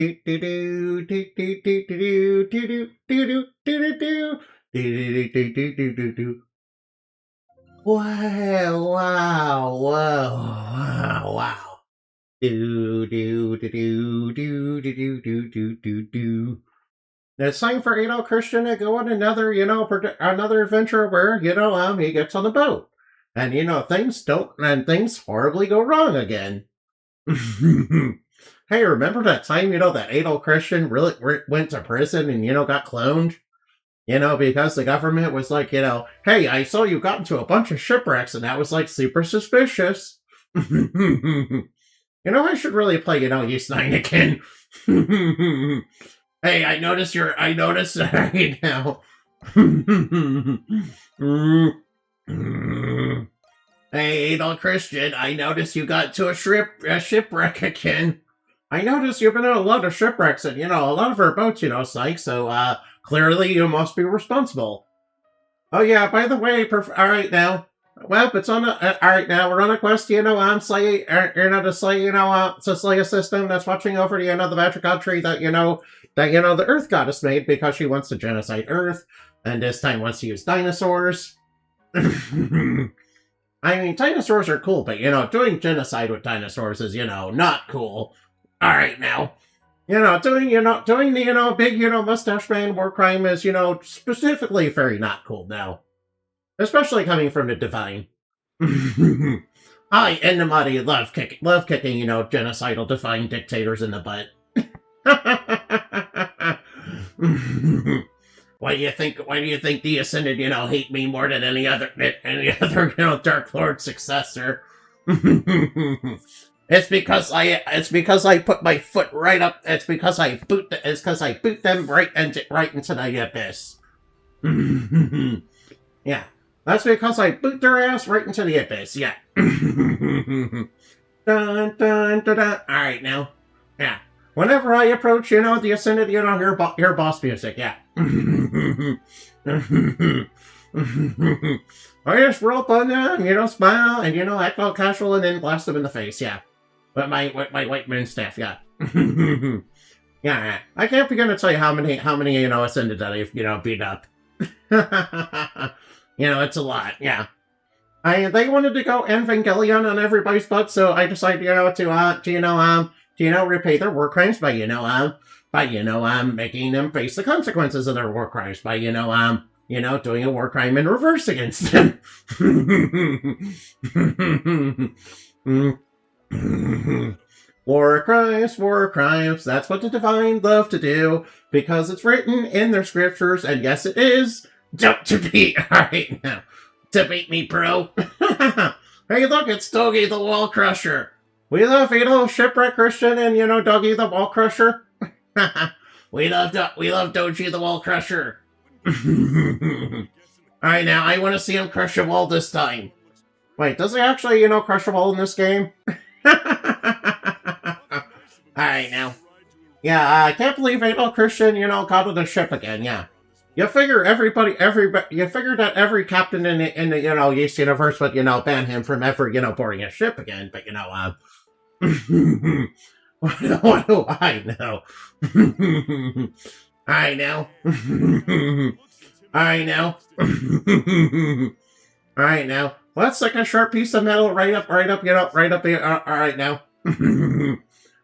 Wow, wow, wow, wow. Do, do, do, do, do, do, do, do, do, do. It's time for, Christian to go on another, another adventure where, he gets on the boat. And, things horribly go wrong again. Hey, remember that time, that Adol Christian really went to prison and, got cloned? Because the government was like, hey, I saw you got into a bunch of shipwrecks and that was like super suspicious. I should really play, U9 again. Hey, I noticed right now. Hey, Adol Christian, I noticed you got to a shipwreck again. I noticed you've been in a lot of shipwrecks and, a lot of our boats, Psych, so, clearly you must be responsible. Oh yeah, by the way, alright now. Well, it's on alright now, we're on a quest, to slay, to slay a system that's watching over, the magic country that, the Earth Goddess made because she wants to genocide Earth, and this time wants to use dinosaurs. I mean, dinosaurs are cool, but, doing genocide with dinosaurs is, not cool. Alright now. Doing the, big, mustache man war crime is, specifically very not cool now. Especially coming from the Divine. I, Enamati, love kicking, genocidal Divine dictators in the butt. Why do you think the Ascended, hate me more than any other, Dark Lord successor? It's because I put my foot right up. It's because I boot them right into the abyss. Yeah, that's because I boot their ass right into the abyss. Yeah. Dun, dun, dun, dun. All right now. Yeah. Whenever I approach, the Ascended, hear boss music. Yeah. I just roll up on them, smile, and act all casual, and then blast them in the face. Yeah. With my white man staff, yeah. Yeah, I can't begin to tell you how many, Ascended that I've, beat up. It's a lot, yeah. They wanted to go Evangelion on everybody's butt, so I decided, to repay their war crimes by, making them face the consequences of their war crimes by, doing a war crime in reverse against them. War crimes, that's what the Divine love to do, because it's written in their scriptures, and yes it is. Don't to beat, alright now. To beat me, bro. Hey look, it's Doggy the Wall Crusher. We love Shipwrecked Christian and, Doggy the Wall Crusher. we love Doji the Wall Crusher. Alright now, I want to see him crush a wall this time. Wait, does he actually, crush a wall in this game? Alright now. Yeah, I can't believe Adol Christian, got on the ship again, yeah. You figure you figure that every captain in the Yeast universe would, ban him from ever, boarding a ship again, but, what do I know? I know. I know. Alright now. Well, that's like a sharp piece of metal right up here. Alright now.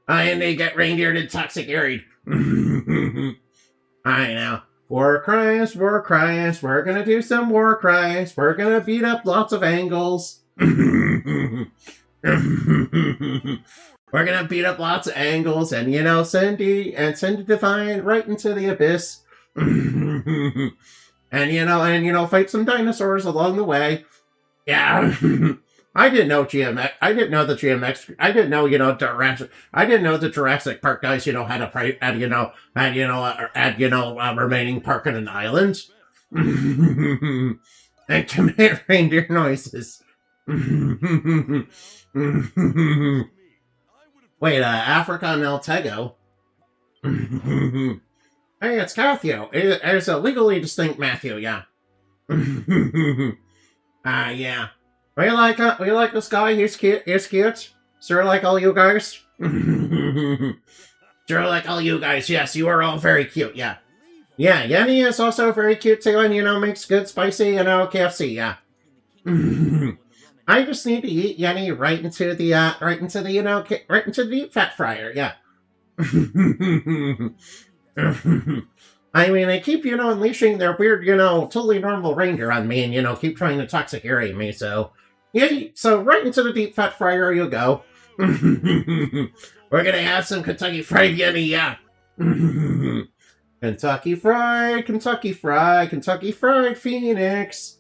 And they get reindeered and toxic arid. Alright now. War crimes, we're gonna do some war crimes, we're gonna beat up lots of angles. We're gonna beat up lots of angles and, send the Divine right into the abyss. And, fight some dinosaurs along the way. Yeah. I didn't know the Jurassic Park guys, had remaining park on an island. And commit reindeer noises. Wait, Africa and El Tego. Hey, it's Matthew. It's a legally distinct Matthew, yeah. Yeah. We like this guy, he's cute. Sir, like all you guys. Sure, like all you guys, yes, you are all very cute, yeah. Yeah, Yenny is also very cute too, and, makes good spicy, KFC, yeah. I just need to eat Yenny right into the, right into the deep fat fryer, yeah. I mean, they keep, unleashing their weird, totally normal reindeer on me and, keep trying to toxicate me, so... Yeah, so right into the deep fat fryer you go. We're gonna have some Kentucky Fried Yenny, yeah. Kentucky Fried, Kentucky Fried, Kentucky Fried Phoenix.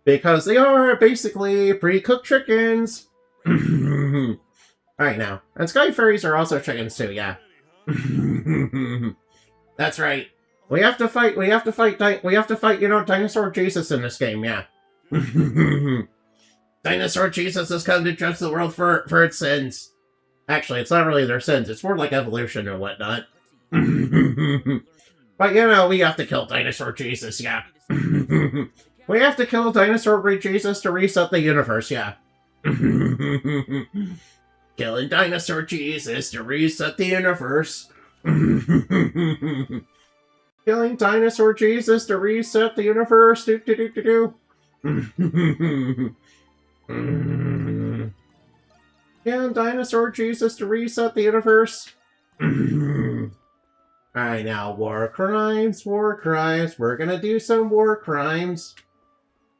Because they are basically pre-cooked chickens. Alright now. And Sky Fairies are also chickens too, yeah. That's right. We have to fight, Dinosaur Jesus in this game, yeah. Dinosaur Jesus has come to judge the world for its sins. Actually, it's not really their sins, it's more like evolution and whatnot. But, we have to kill Dinosaur Jesus, yeah. We have to kill Dinosaur Jesus to reset the universe, yeah. Killing Dinosaur Jesus to reset the universe. Killing Dinosaur Jesus to reset the universe. Do. Killing Dinosaur Jesus to reset the universe. Alright, now, war crimes. We're gonna do some war crimes.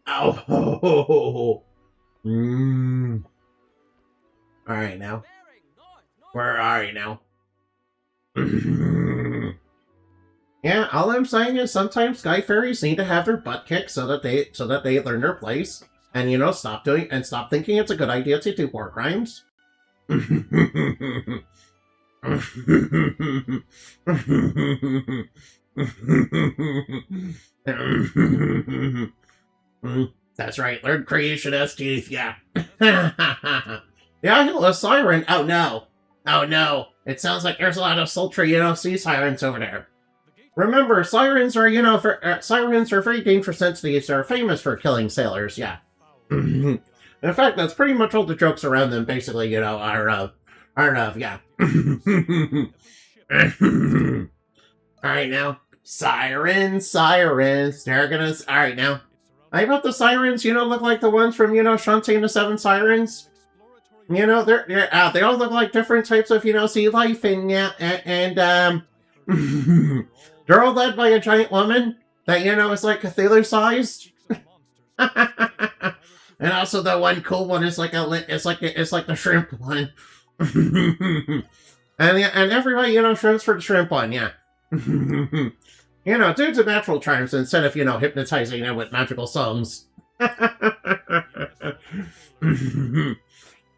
Oh. Alright, now. Where are you now? Yeah, all I'm saying is sometimes Sky Fairies need to have their butt kicked so that they learn their place. And, stop thinking it's a good idea to do war crimes. That's right, learn creation has teeth, yeah. Yeah, a siren. Oh no. It sounds like there's a lot of sultry, sea sirens over there. Remember, sirens are, sirens are very dangerous entities. They're famous for killing sailors, yeah. In fact, that's pretty much all the jokes around them, basically, are yeah. Alright now. Sirens. They're gonna... Alright now. I bet the sirens, look like the ones from, Shantae and the Seven Sirens. They all look like different types of, sea life, and, yeah, and they're all led by a giant woman that, is like Cthulhu-sized. And also the one cool one is like it's like the shrimp one. and everybody, shrimps for the shrimp one, yeah. Due to natural charms instead of, hypnotizing them with magical songs.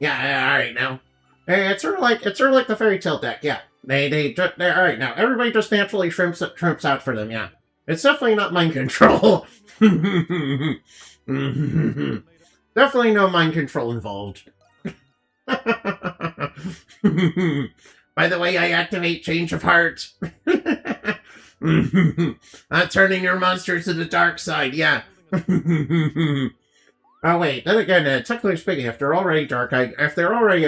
Yeah, alright now. Hey, it's sort of like the fairy tale deck, yeah. They're alright now. Everybody just naturally shrimps out for them, yeah. It's definitely not mind control. Definitely no mind control involved. By the way, I activate Change of Heart. Turning your monsters to the dark side, yeah. Oh wait, then again, technically speaking, if they're already dark, if they're already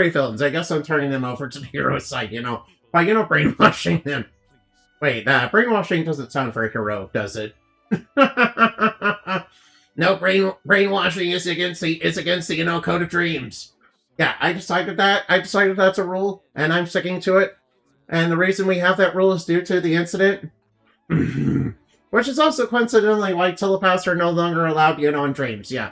villains, I guess I'm turning them over to the hero side, by, brainwashing them. Wait, brainwashing doesn't sound very heroic, does it? No, brainwashing is against the, Code of Dreams. Yeah, I decided that's a rule, and I'm sticking to it. And the reason we have that rule is due to the incident. Which is also coincidentally why telepaths are no longer allowed, in dreams, yeah.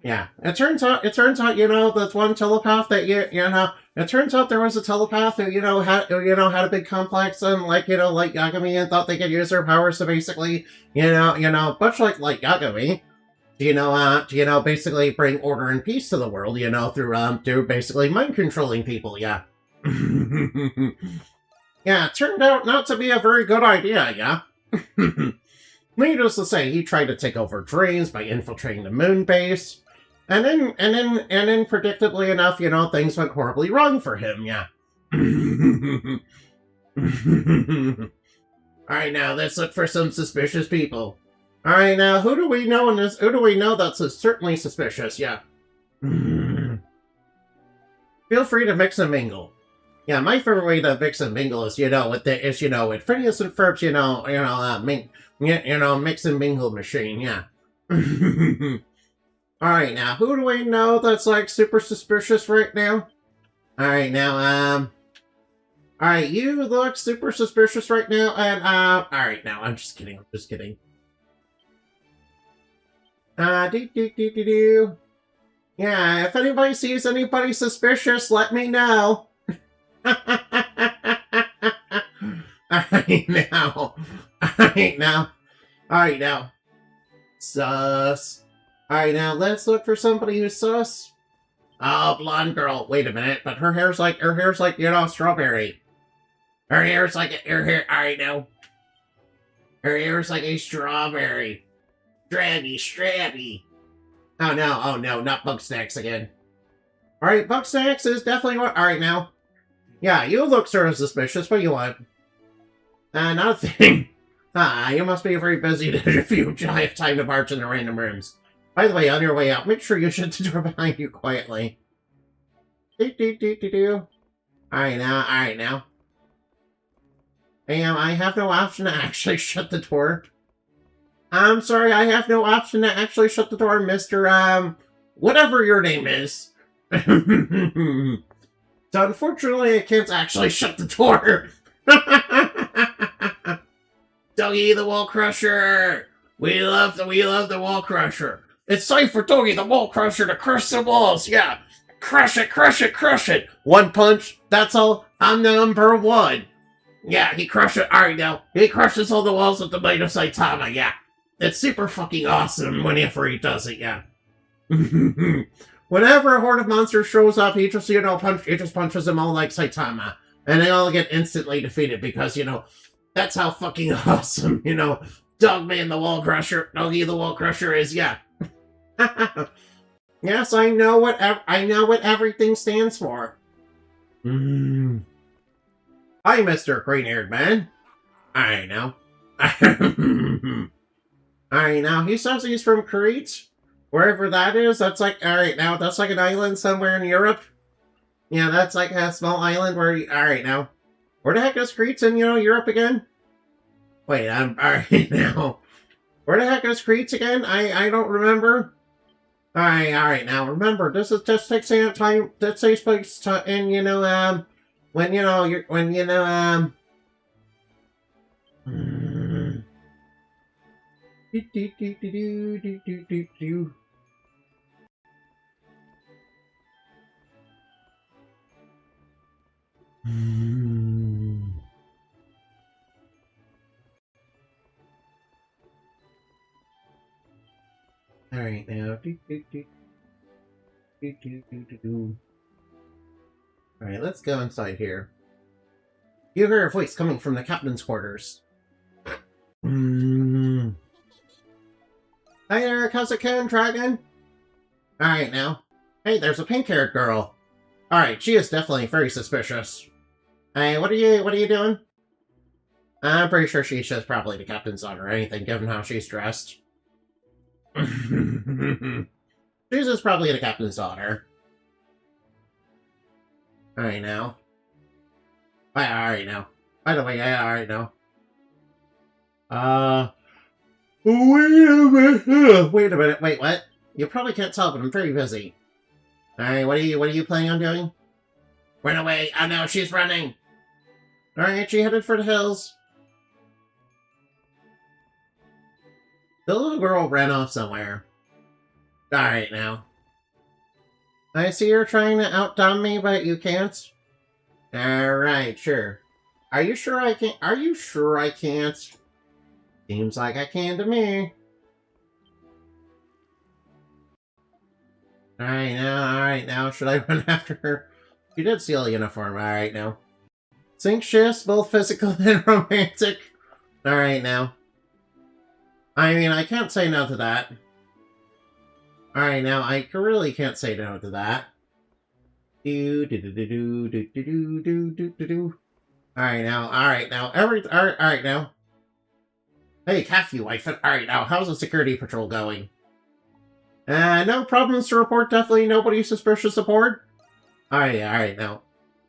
Yeah, it turns out, that's one telepath that, it turns out there was a telepath who, had a big complex and, like Yagami, and thought they could use their powers to basically, much like Yagami, basically bring order and peace to the world, through basically mind controlling people, yeah. Yeah, it turned out not to be a very good idea, yeah. Needless to say, he tried to take over dreams by infiltrating the moon base. And then predictably enough, things went horribly wrong for him, yeah. Alright, now, let's look for some suspicious people. Alright, now, who do we know that's certainly suspicious, yeah. Feel free to mix and mingle. Yeah, my favorite way to mix and mingle is, with Phineas and Ferb's, mix and mingle machine, yeah. Alright, now, who do I know that's, like, super suspicious right now? Alright, now, alright, you look super suspicious right now, and, alright, now, I'm just kidding. Yeah, if anybody sees anybody suspicious, let me know. Alright, now. Sus. Alright, now, let's look for somebody who's sus. Oh, blonde girl. Wait a minute, but her hair's like, strawberry. Alright, now. Her hair's like a strawberry. Strabby. Oh no, not Bugsnax again. Alright, Bugsnax is definitely what. Alright, now. Yeah, you look sort of suspicious. What do you want? Not a thing. You must be very busy if you have time to march into random rooms. By the way, on your way out, make sure you shut the door behind you quietly. Alright now. I have no option to actually shut the door. I'm sorry, I have no option to actually shut the door, Mr. Whatever your name is. So unfortunately, I can't actually shut the door. Dougie the Wall Crusher! We love the Wall Crusher. It's time for Dougie the Wall Crusher to crush the walls, yeah. Crush it. One punch, that's all. I'm number one. Yeah, he crushes it. Alright, now. He crushes all the walls with the might of Saitama, yeah. It's super fucking awesome whenever he does it, yeah. Whenever a horde of monsters shows up, he just, punches them all like Saitama. And they all get instantly defeated because, that's how fucking awesome, Dogman the Wall Crusher, Dougie the Wall Crusher is, yeah. Yes, I know what everything stands for. Hi, Mr. Green-Haired Man. I know. Alright, now, he says he's from Crete. Wherever that is, that's like, alright, now, that's like an island somewhere in Europe. Yeah, that's like a small island where, alright, now. Where the heck is Crete in, Europe again? Wait, alright, now. Where the heck is Crete again? I don't remember. Alright, now, remember, this just takes time, that takes place in, Alright, now. Alright, let's go inside here. You hear a voice coming from the captain's quarters. Hi there, Kazuka Dragon. Alright, now. Hey, there's a pink-haired girl. Alright, she is definitely very suspicious. Hey, what are you doing? I'm pretty sure she's just probably the captain's daughter or anything, given how she's dressed. She's just probably the captain's daughter. Alright, now. Alright, now. By the way, alright, now. Wait a minute, wait, what? You probably can't tell, but I'm very busy. Alright, what are you planning on doing? Run away! Oh no, she's running! Alright, she headed for the hills. The little girl ran off somewhere. Alright, now. I see you're trying to outdone me, but you can't. Alright, sure. Are you sure I can't? Are you sure I can't? Seems like I can to me. Alright now, should I run after her? She did steal a uniform, alright now. Sync shifts, both physical and romantic. Alright now. I mean, I can't say no to that. Alright now, I really can't say no to that. Alright now, alright now. Hey, Kathy, wife. Alright now, how's the security patrol going? No problems to report, definitely nobody suspicious aboard. Alright, now.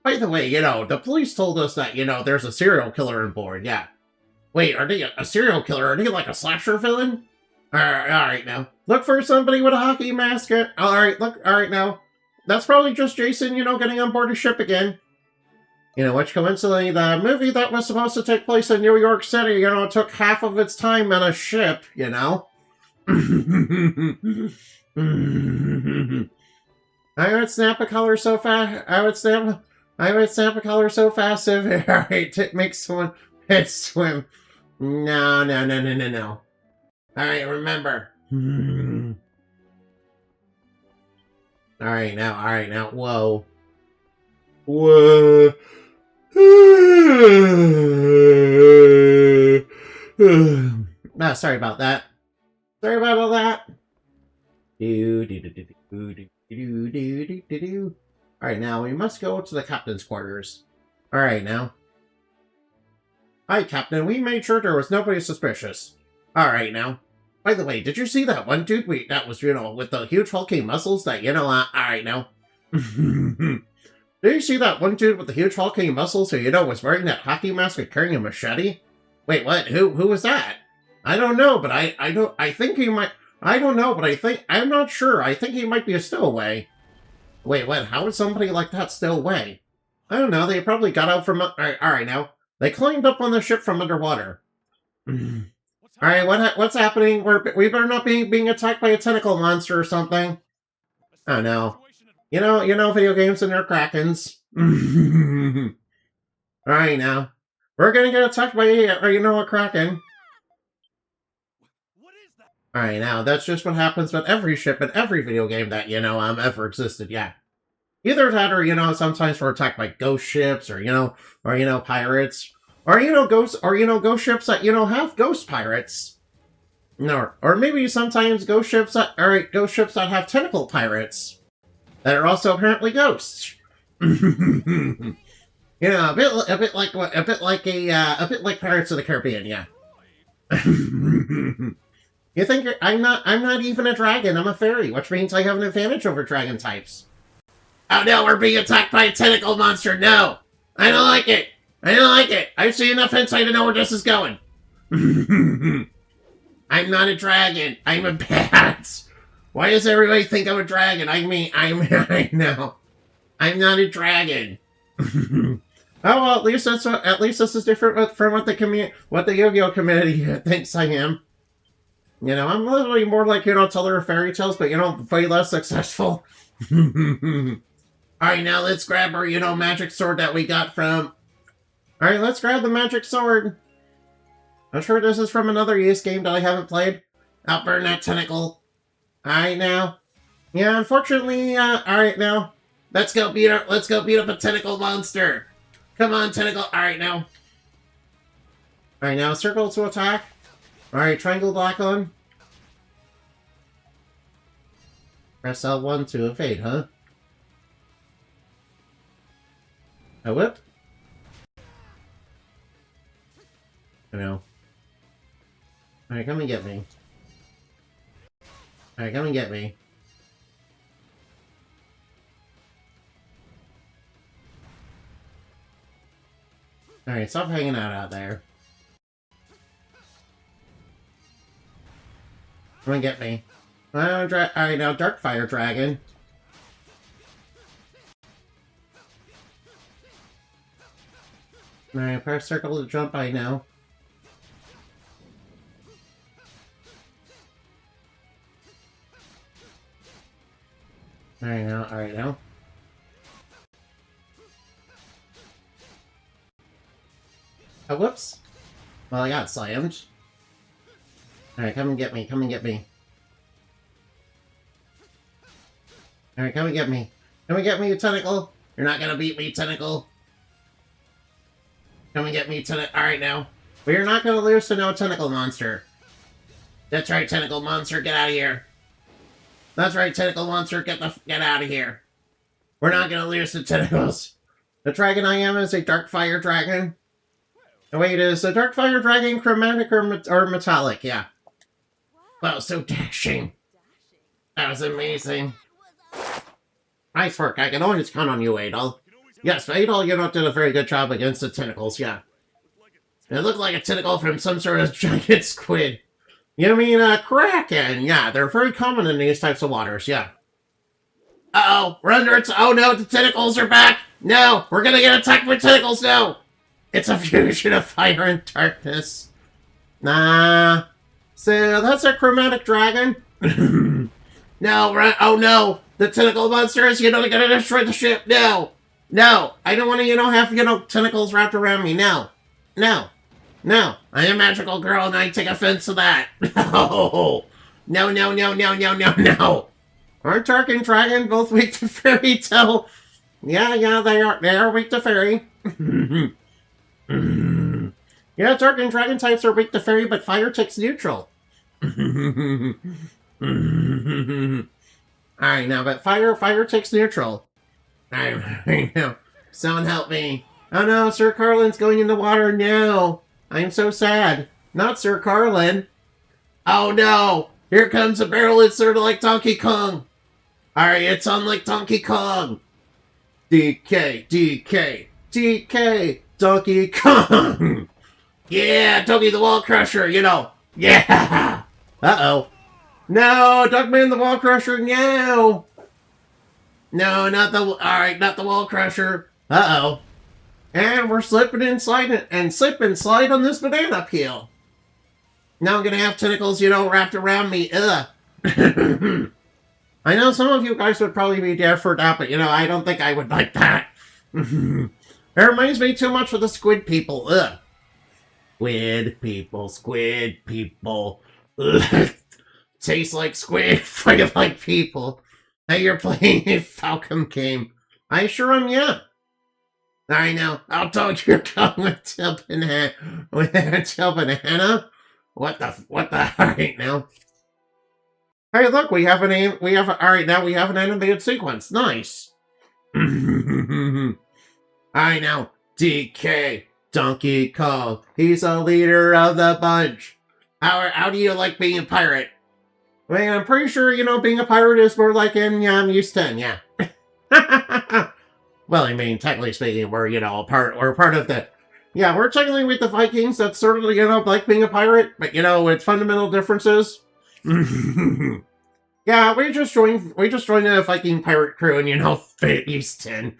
By the way, the police told us that, there's a serial killer on board, yeah. Wait, are they a serial killer? Are they like a slasher villain? Alright now. Look for somebody with a hockey mask. Alright now. That's probably just Jason, getting on board a ship again. Which coincidentally, the movie that was supposed to take place in New York City, took half of its time on a ship, I would snap a color so fast. I would snap a color so fast if it makes someone swim. No. Alright, remember. Alright now. Whoa. Sorry about that. Sorry about all that. Alright, now we must go to the captain's quarters. Alright, now. Hi, Captain. We made sure there was nobody suspicious. Alright, now. By the way, did you see that one dude that was, with the huge hulking muscles that, alright, now. Did you see that one dude with the huge hulking muscles who, was wearing that hockey mask and carrying a machete? Wait, what? Who was that? I don't know, but I think he might... I don't know, but I'm not sure. I think he might be a stowaway. Wait, what? How would somebody like that still away? I don't know. They probably got out from... Alright, now. They climbed up on the ship from underwater. Alright, what's happening? We better not be being attacked by a tentacle monster or something. Oh, no. You know video games and their krakens. Alright, now. We're gonna get attacked by a kraken. Alright, now, that's just what happens with every ship in every video game that, ever existed, yeah. Either that or, sometimes we're attacked by ghost ships or, pirates. Or, ghost ships that, have ghost pirates. No, or maybe sometimes ghost ships that have tentacle pirates. That are also apparently ghosts. A bit like Pirates of the Caribbean, yeah. You think I'm not even a dragon, I'm a fairy, which means I have an advantage over dragon types. Oh no, we're being attacked by a tentacle monster, no! I don't like it! I've seen enough hentai to know where this is going. I'm not a dragon, I'm a bat! Why does everybody think I'm a dragon? I know. I'm not a dragon. Oh well, at least this is different from what the Yu-Gi-Oh community thinks I am. I'm literally more like, teller of fairy tales, but, way less successful. Alright, now let's grab our, magic sword that we got from... Alright, let's grab the magic sword. I'm sure this is from another Ys game that I haven't played. I'll burn that tentacle. Alright, now. Yeah, unfortunately, alright, now. Let's go beat up a tentacle monster. Come on, tentacle. Alright, now. Alright, now, circle to attack. Alright, triangle lock on. Press L1 to evade, huh? A whip? I know. Alright, come and get me. Alright, come and get me. Alright, stop hanging out there. Come and get me. Alright, now Dark Fire Dragon. Alright, press circle to jump, I know. Alright now. Oh, whoops. Well, I got slammed. Alright, come and get me, Alright, come and get me. Come and get me, you tentacle. You're not gonna beat me, tentacle. Come and get me, tentacle. Alright, now. But you're not gonna lose to no tentacle monster. That's right, tentacle monster, get out of here. That's right, tentacle monster, get out of here. We're not gonna lose to tentacles. The dragon I am is a dark fire dragon. Oh, wait, is a dark fire dragon chromatic or metallic? Yeah. Wow, so dashing. That was amazing. Nice work. I can always count on you, Adol. Yes, Adol, did a very good job against the tentacles, yeah. It looked like a tentacle from some sort of giant squid. You mean a kraken? Yeah, they're very common in these types of waters, yeah. Uh-oh, we're under its... Oh no, the tentacles are back! No, we're gonna get attacked by tentacles, no! It's a fusion of fire and darkness. Nah. So, that's a chromatic dragon? No, right? Oh no! The tentacle monsters, gonna destroy the ship, no! No! I don't want to, have, tentacles wrapped around me, no! No! No! I am a magical girl and I take offense to that! No! No, no, no, no, no, no, no! Aren't Dark and Dragon both weak to fairy tale? Yeah, they are weak to fairy. Yeah, Dark and Dragon types are weak to fairy, but fire takes neutral. Alright, now, but fire takes neutral. I know. Someone help me. Oh no, Sir Carlin's going in the water. No. I'm so sad. Not Sir Carlin. Oh no. Here comes a barrel. It's sort of like Donkey Kong. Alright, it's on like Donkey Kong. DK, DK, DK, Donkey Kong. Yeah, Donkey the Wall Crusher, Yeah. Uh-oh. No, Duckman the Wall Crusher, no. No, not the Wall Crusher. Uh-oh. And we're slipping inside and slip and slide on this banana peel. Now I'm gonna have tentacles, wrapped around me. Ugh. I know some of you guys would probably be dead for that, but, I don't think I would like that. It reminds me too much of the squid people. Ugh. Squid people. Ugh. Tastes like squid, fight like people. Hey, you're playing a Falcon game. I sure am, yeah. I know. I'll tell you're going with Till Banana. What the, alright now. Hey, look, alright, now we have an animated sequence. Nice. Alright, now, DK, Donkey Kong. He's the leader of the bunch. How do you like being a pirate? I mean, I'm pretty sure, being a pirate is more like in Use 10, yeah. Well, I mean, technically speaking, we're, part of the... Yeah, we're technically with the Vikings. That's sort of, like being a pirate, but, with fundamental differences. Yeah, we just joined a Viking pirate crew and, Use 10.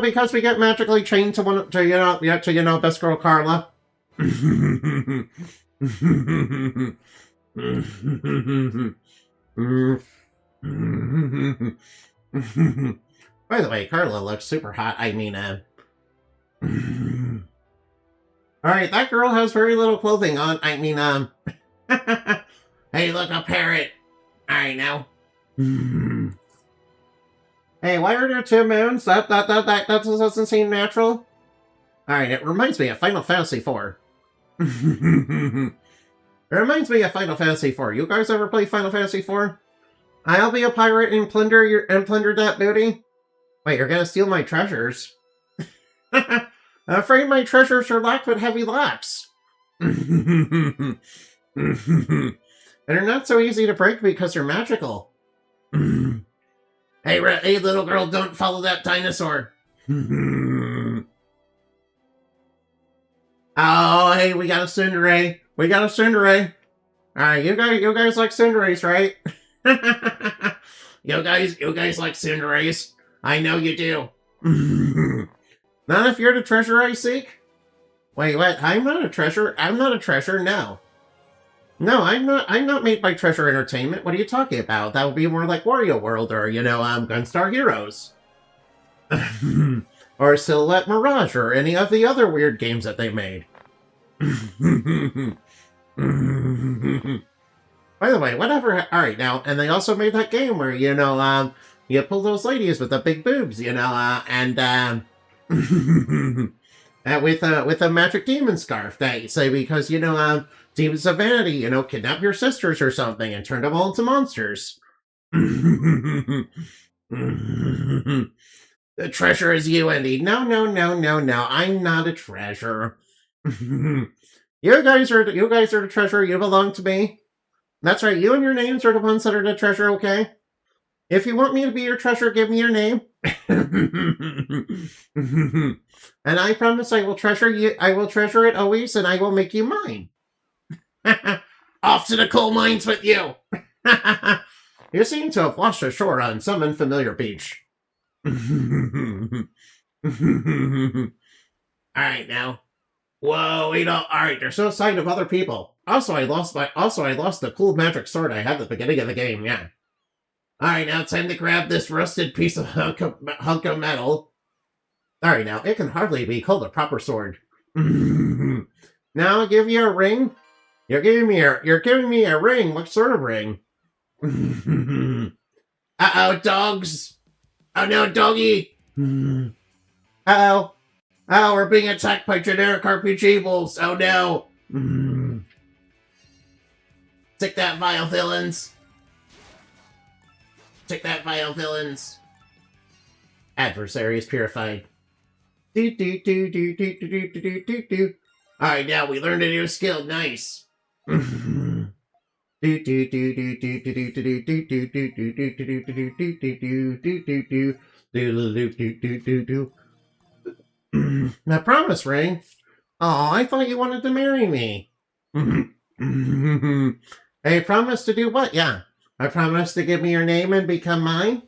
Because we get magically chained to Best Girl Carla. By the way, Carla looks super hot. I mean, Alright, that girl has very little clothing on. I mean, Hey, look, a parrot! Alright, now. Hey, why are there two moons? That doesn't seem natural. Alright, it reminds me of Final Fantasy IV. It reminds me of Final Fantasy IV. You guys ever play Final Fantasy IV? I'll be a pirate and plunder that booty. Wait, you're gonna steal my treasures? I'm afraid my treasures are locked with heavy locks. And they're not so easy to break because they're magical. Hey, little girl, don't follow that dinosaur. Oh, hey, we got a tsundere. Alright, you guys like tsunderes, right? You guys like tsunderes. I know you do. Not if you're the treasure I seek? Wait, what? I'm not a treasure, no. No, I'm not made by Treasure Entertainment. What are you talking about? That would be more like Wario World or, Gunstar Heroes. Or Silhouette Mirage or any of the other weird games that they made. By the way, whatever. Alright, now, and they also made that game where, you pull those ladies with the big boobs, with a magic demon scarf, they say, because, demons of vanity, kidnap your sisters or something and turn them all into monsters. The treasure is you, Andy. No. I'm not a treasure. You guys are the treasure. You belong to me. That's right. You and your names are the ones that are the treasure, okay? If you want me to be your treasure, give me your name. And I promise I will treasure you. I will treasure it always, and I will make you mine. Off to the coal mines with you. You seem to have washed ashore on some unfamiliar beach. All right, now. Whoa, wait! All right, there's no sign of other people. Also, I lost the cool magic sword I had at the beginning of the game. Yeah. All right, now time to grab this rusted piece of hunk of metal. All right, now it can hardly be called a proper sword. Now I'll give you a ring. You're giving me a ring. What sort of ring? Uh-oh, dogs. Oh no, doggy. Uh-oh. Oh, we're being attacked by generic RPG wolves. Oh no. Take that, vile villains. Take that, vile villains. Adversary is purified. Alright, now we learned a new skill. Nice. Now promise ring. Oh, I thought you wanted to marry me. I promise to do what? Yeah. I promise to give me your name and become mine?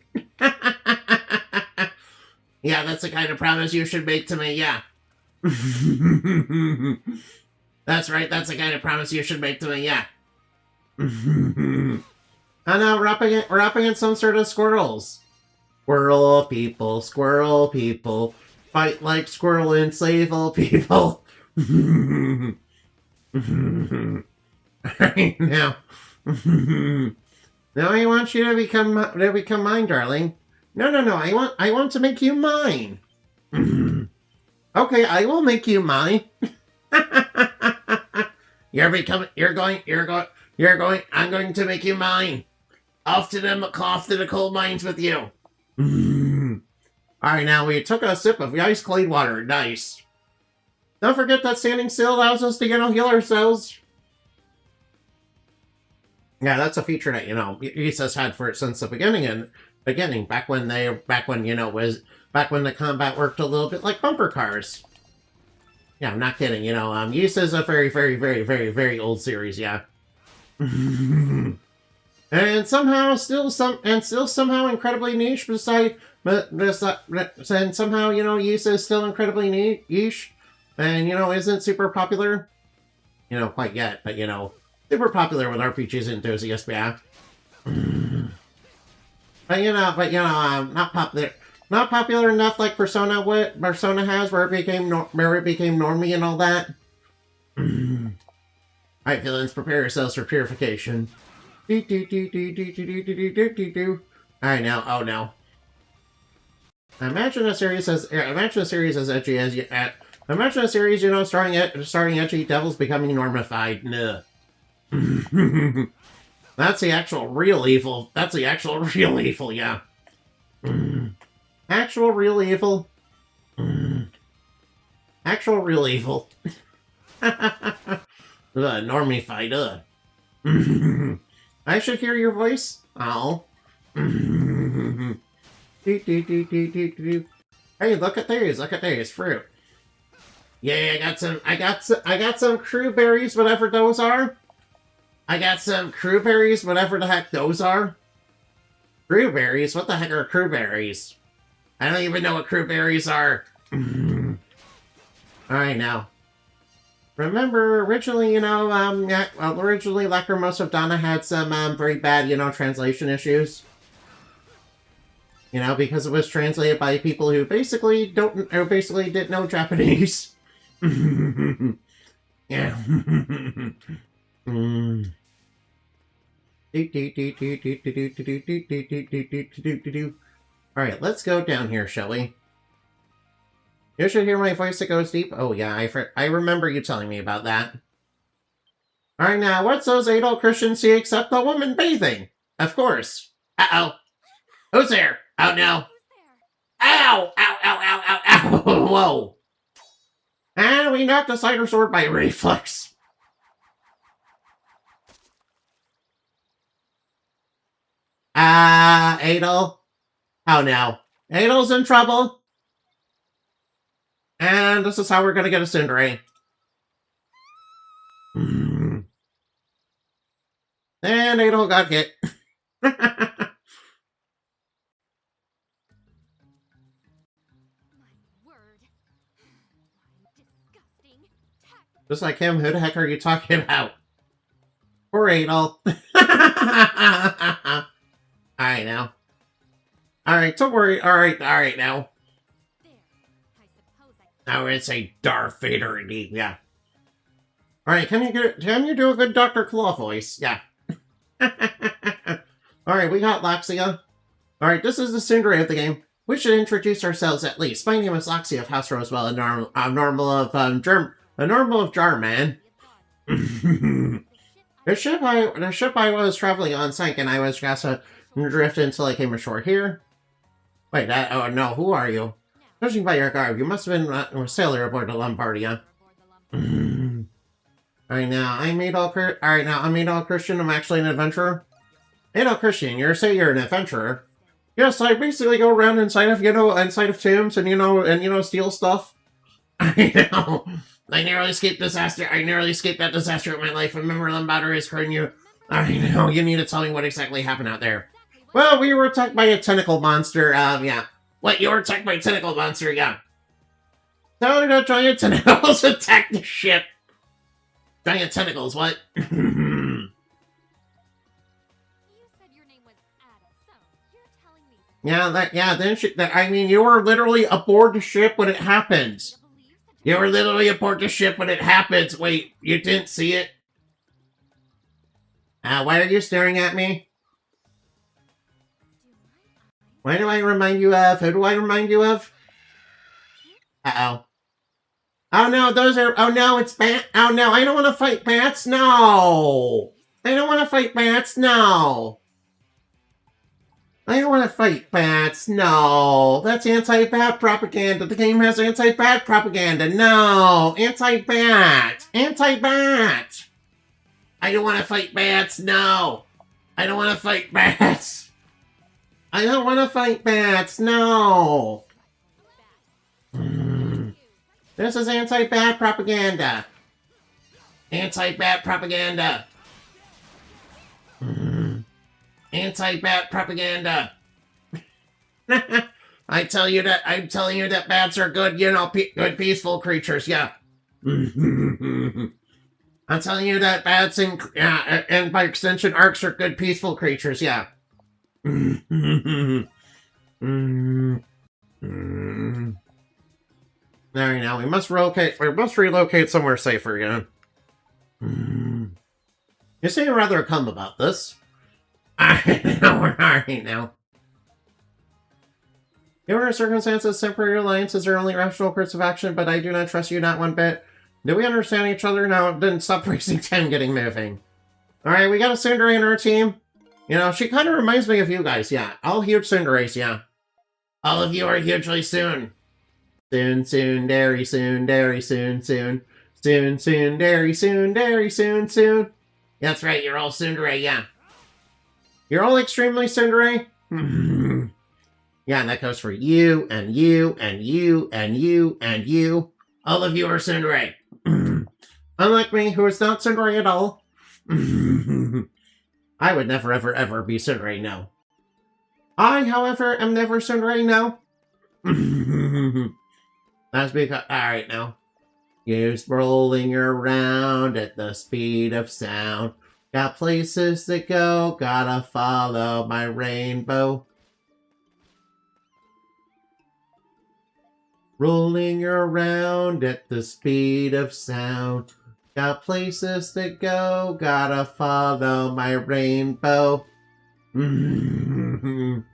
Yeah, that's the kind of promise you should make to me, yeah. That's right, that's the kind of promise you should make to me, yeah. Oh no, we're up against some sort of squirrels. Squirrel people, fight like squirrel and save all people. Alright, now. Now I want you to become mine, darling. No, I want to make you mine. Okay, I will make you mine. I'm going to make you mine. Off to the coal mines with you. Alright, now we took a sip of ice clean water. Nice. Don't forget that standing still allows us to heal ourselves. Yeah, that's a feature that, ESA's had for it since the beginning, back when the combat worked a little bit like bumper cars. Yeah, I'm not kidding, ESA's a very, very, very, very, very old series, yeah. And somehow incredibly niche and somehow, ESA is still incredibly niche and, isn't super popular. Quite yet, but, super popular with RPGs enthusiasts, yeah. But not popular. Not popular enough like Persona has, where it became normie and all that. Alright, villains, prepare yourselves for purification. Alright, now, oh no. Imagine a series as edgy as you. Imagine a series, starring edgy devils becoming normified. Nuh. That's the actual real evil. Yeah. Actual real evil. Normified. I should hear your voice. Oh. Hey, look at these fruit. Yeah, I got some crewberries, whatever those are. Whatever the heck those are. Crewberries? What the heck are crewberries? I don't even know what crewberries are. Alright, now. Remember, originally, originally Lacrimosa of Donna had some very bad, translation issues. Because it was translated by people who basically didn't know Japanese. Yeah. Alright, let's go down here, shall we? You should hear my voice that goes deep. Oh yeah, I remember you telling me about that. Alright now, what's those Adol Christians see except the woman bathing? Of course. Uh-oh. Who's there? Oh no. Ow! Ow, ow, ow, ow, ow! Whoa. And we knocked the cider sword by reflex. Adol. Oh no. Adol's in trouble. And this is how we're gonna get a Tsundere. And Adol got hit. Just like him, who the heck are you talking about? Poor Adol. Alright now. Alright, don't worry. Alright now. Now it's a Darth Vader indeed, yeah. Alright, can you do a good Dr. Claw voice? Yeah. Alright, we got Laxia. Alright, this is the Tsundere of the game. We should introduce ourselves at least. My name is Laxia of House Rosewell, a normal of Jarman. The ship I was traveling on sank, and I was just drifted until I came ashore here. Wait, oh no, who are you? Judging by your garb, you must have been a sailor aboard the Lombardia. Alright now, I'm Adol Christian. I'm actually an adventurer. Adol Christian, you're an adventurer. Yes, I basically go around inside of tombs and steal stuff. I know. I narrowly escaped that disaster of my life. Remember Lombardia is hurting you. I know, you need to tell me what exactly happened out there. Well, we were attacked by a tentacle monster, yeah. What, you were attacked by a tentacle monster, yeah. No, giant tentacles attacked the ship. Giant tentacles, what? You said your name was Adol, so you're telling me... you were literally aboard the ship when it happened. You were literally aboard the ship when it happens. Wait, you didn't see it? Why are you staring at me? Why do I remind you of? Who do I remind you of? Uh-oh. Oh no, it's bat. Oh no, I don't want to fight bats. No. I don't want to fight bats. No. I don't want to fight bats. No. That's anti-bat propaganda. The game has anti-bat propaganda. No. Anti-bat. Anti-bat. I don't want to fight bats. No. I don't want to fight bats. I don't want to fight bats. No. This is anti-bat propaganda. Anti-bat propaganda. Anti-bat propaganda. I'm telling you that bats are good, good peaceful creatures, yeah. I'm telling you that bats and by extension arcs are good peaceful creatures, yeah. Alright, now we must relocate somewhere safer again. You seem rather calm about this. Alright now. Given our circumstances, temporary alliance is our only rational course of action, but I do not trust you not one bit. Do we understand each other now? Then stop wasting time getting moving. Alright, we got a Tsundere in our team. She kind of reminds me of you guys, yeah. All huge Tsunderes, yeah. All of you are hugely soon. Soon, dairy, soon. Soon, dairy, soon. That's right, you're all Tsundere, yeah. You're all extremely Tsundere? Yeah, and that goes for you, and you, and you, and you, and you. All of you are Tsundere. Unlike me, who is not Tsundere at all. I would never, ever, ever be Tsundere, no. I, however, am never Tsundere, no. That's because... Alright, now. You're rolling around at the speed of sound. Got places to go, gotta follow my rainbow. Rolling around at the speed of sound. Got places to go, gotta follow my rainbow. Soon,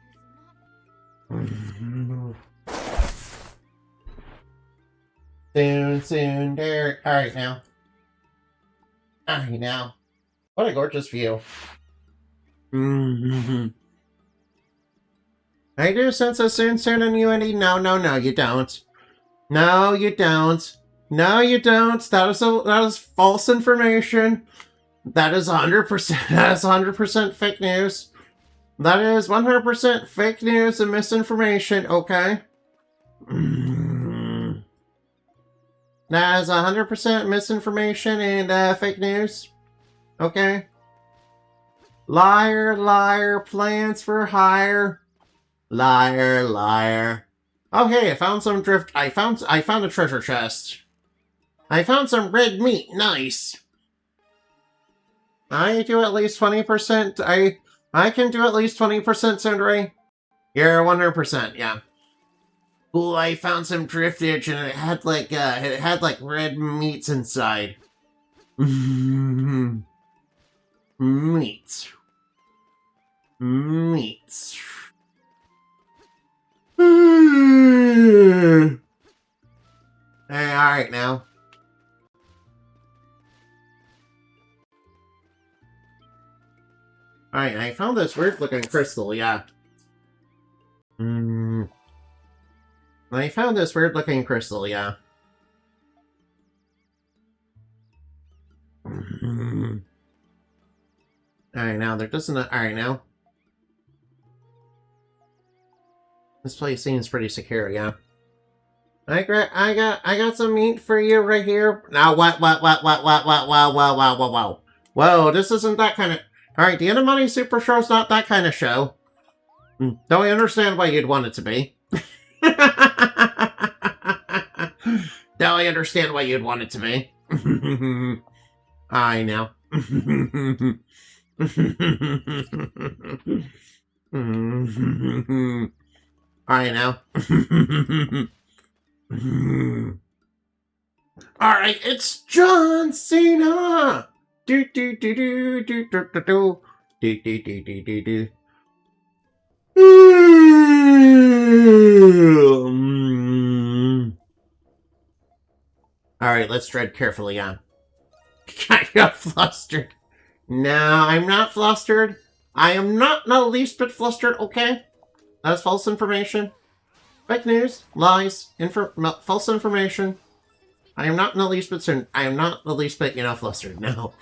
there. Alright now. Alright now. What a gorgeous view. I do sense a soon in you, Andy. No, you don't. No, you don't. No, you don't. That is false information. That is 100%. That is 100% fake news. That is 100% fake news and misinformation, okay? That is 100% misinformation and fake news, okay? Liar, liar, plans for hire. Liar, liar. Oh hey, I found some drift. I found a treasure chest. I found some red meat. Nice. I do at least 20%. I can do at least 20%, Sundray. You're 100%, yeah. Ooh, I found some driftage and it had like red meats inside. Meats. Meats. Hey, alright now. Alright, I found this weird looking crystal, yeah. I found this weird looking crystal, yeah. Alright now, there doesn't... Alright now. This place seems pretty secure, yeah. I got some meat for you right here. Now what, wow. Whoa, this isn't that kind of... Alright, the Money Super Show's not that kind of show. Don't I understand why you'd want it to be. Now I understand why you'd want it to be. I know. I know. Alright, it's John Cena! Do do do do do do do do do do do do do do. Alright, let's tread carefully on. I got flustered. No, I'm not flustered. I am not in the least bit flustered, okay? That's false information. Fake news, lies, false information. I am not in the least bit flustered, no.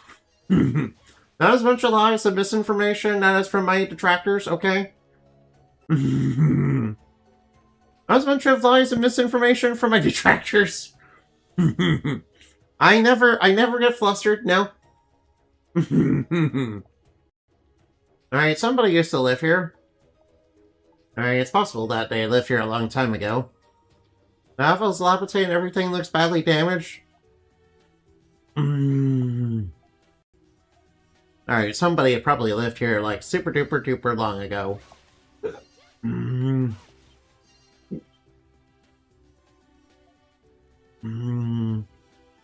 That is a bunch of lies and misinformation. That is from my detractors, okay? That was a bunch of lies and misinformation from my detractors. I never get flustered, no. Alright, somebody used to live here. Alright, it's possible that they lived here a long time ago. The apple's dilapidate and everything looks badly damaged. Alright, somebody had probably lived here like super duper duper long ago.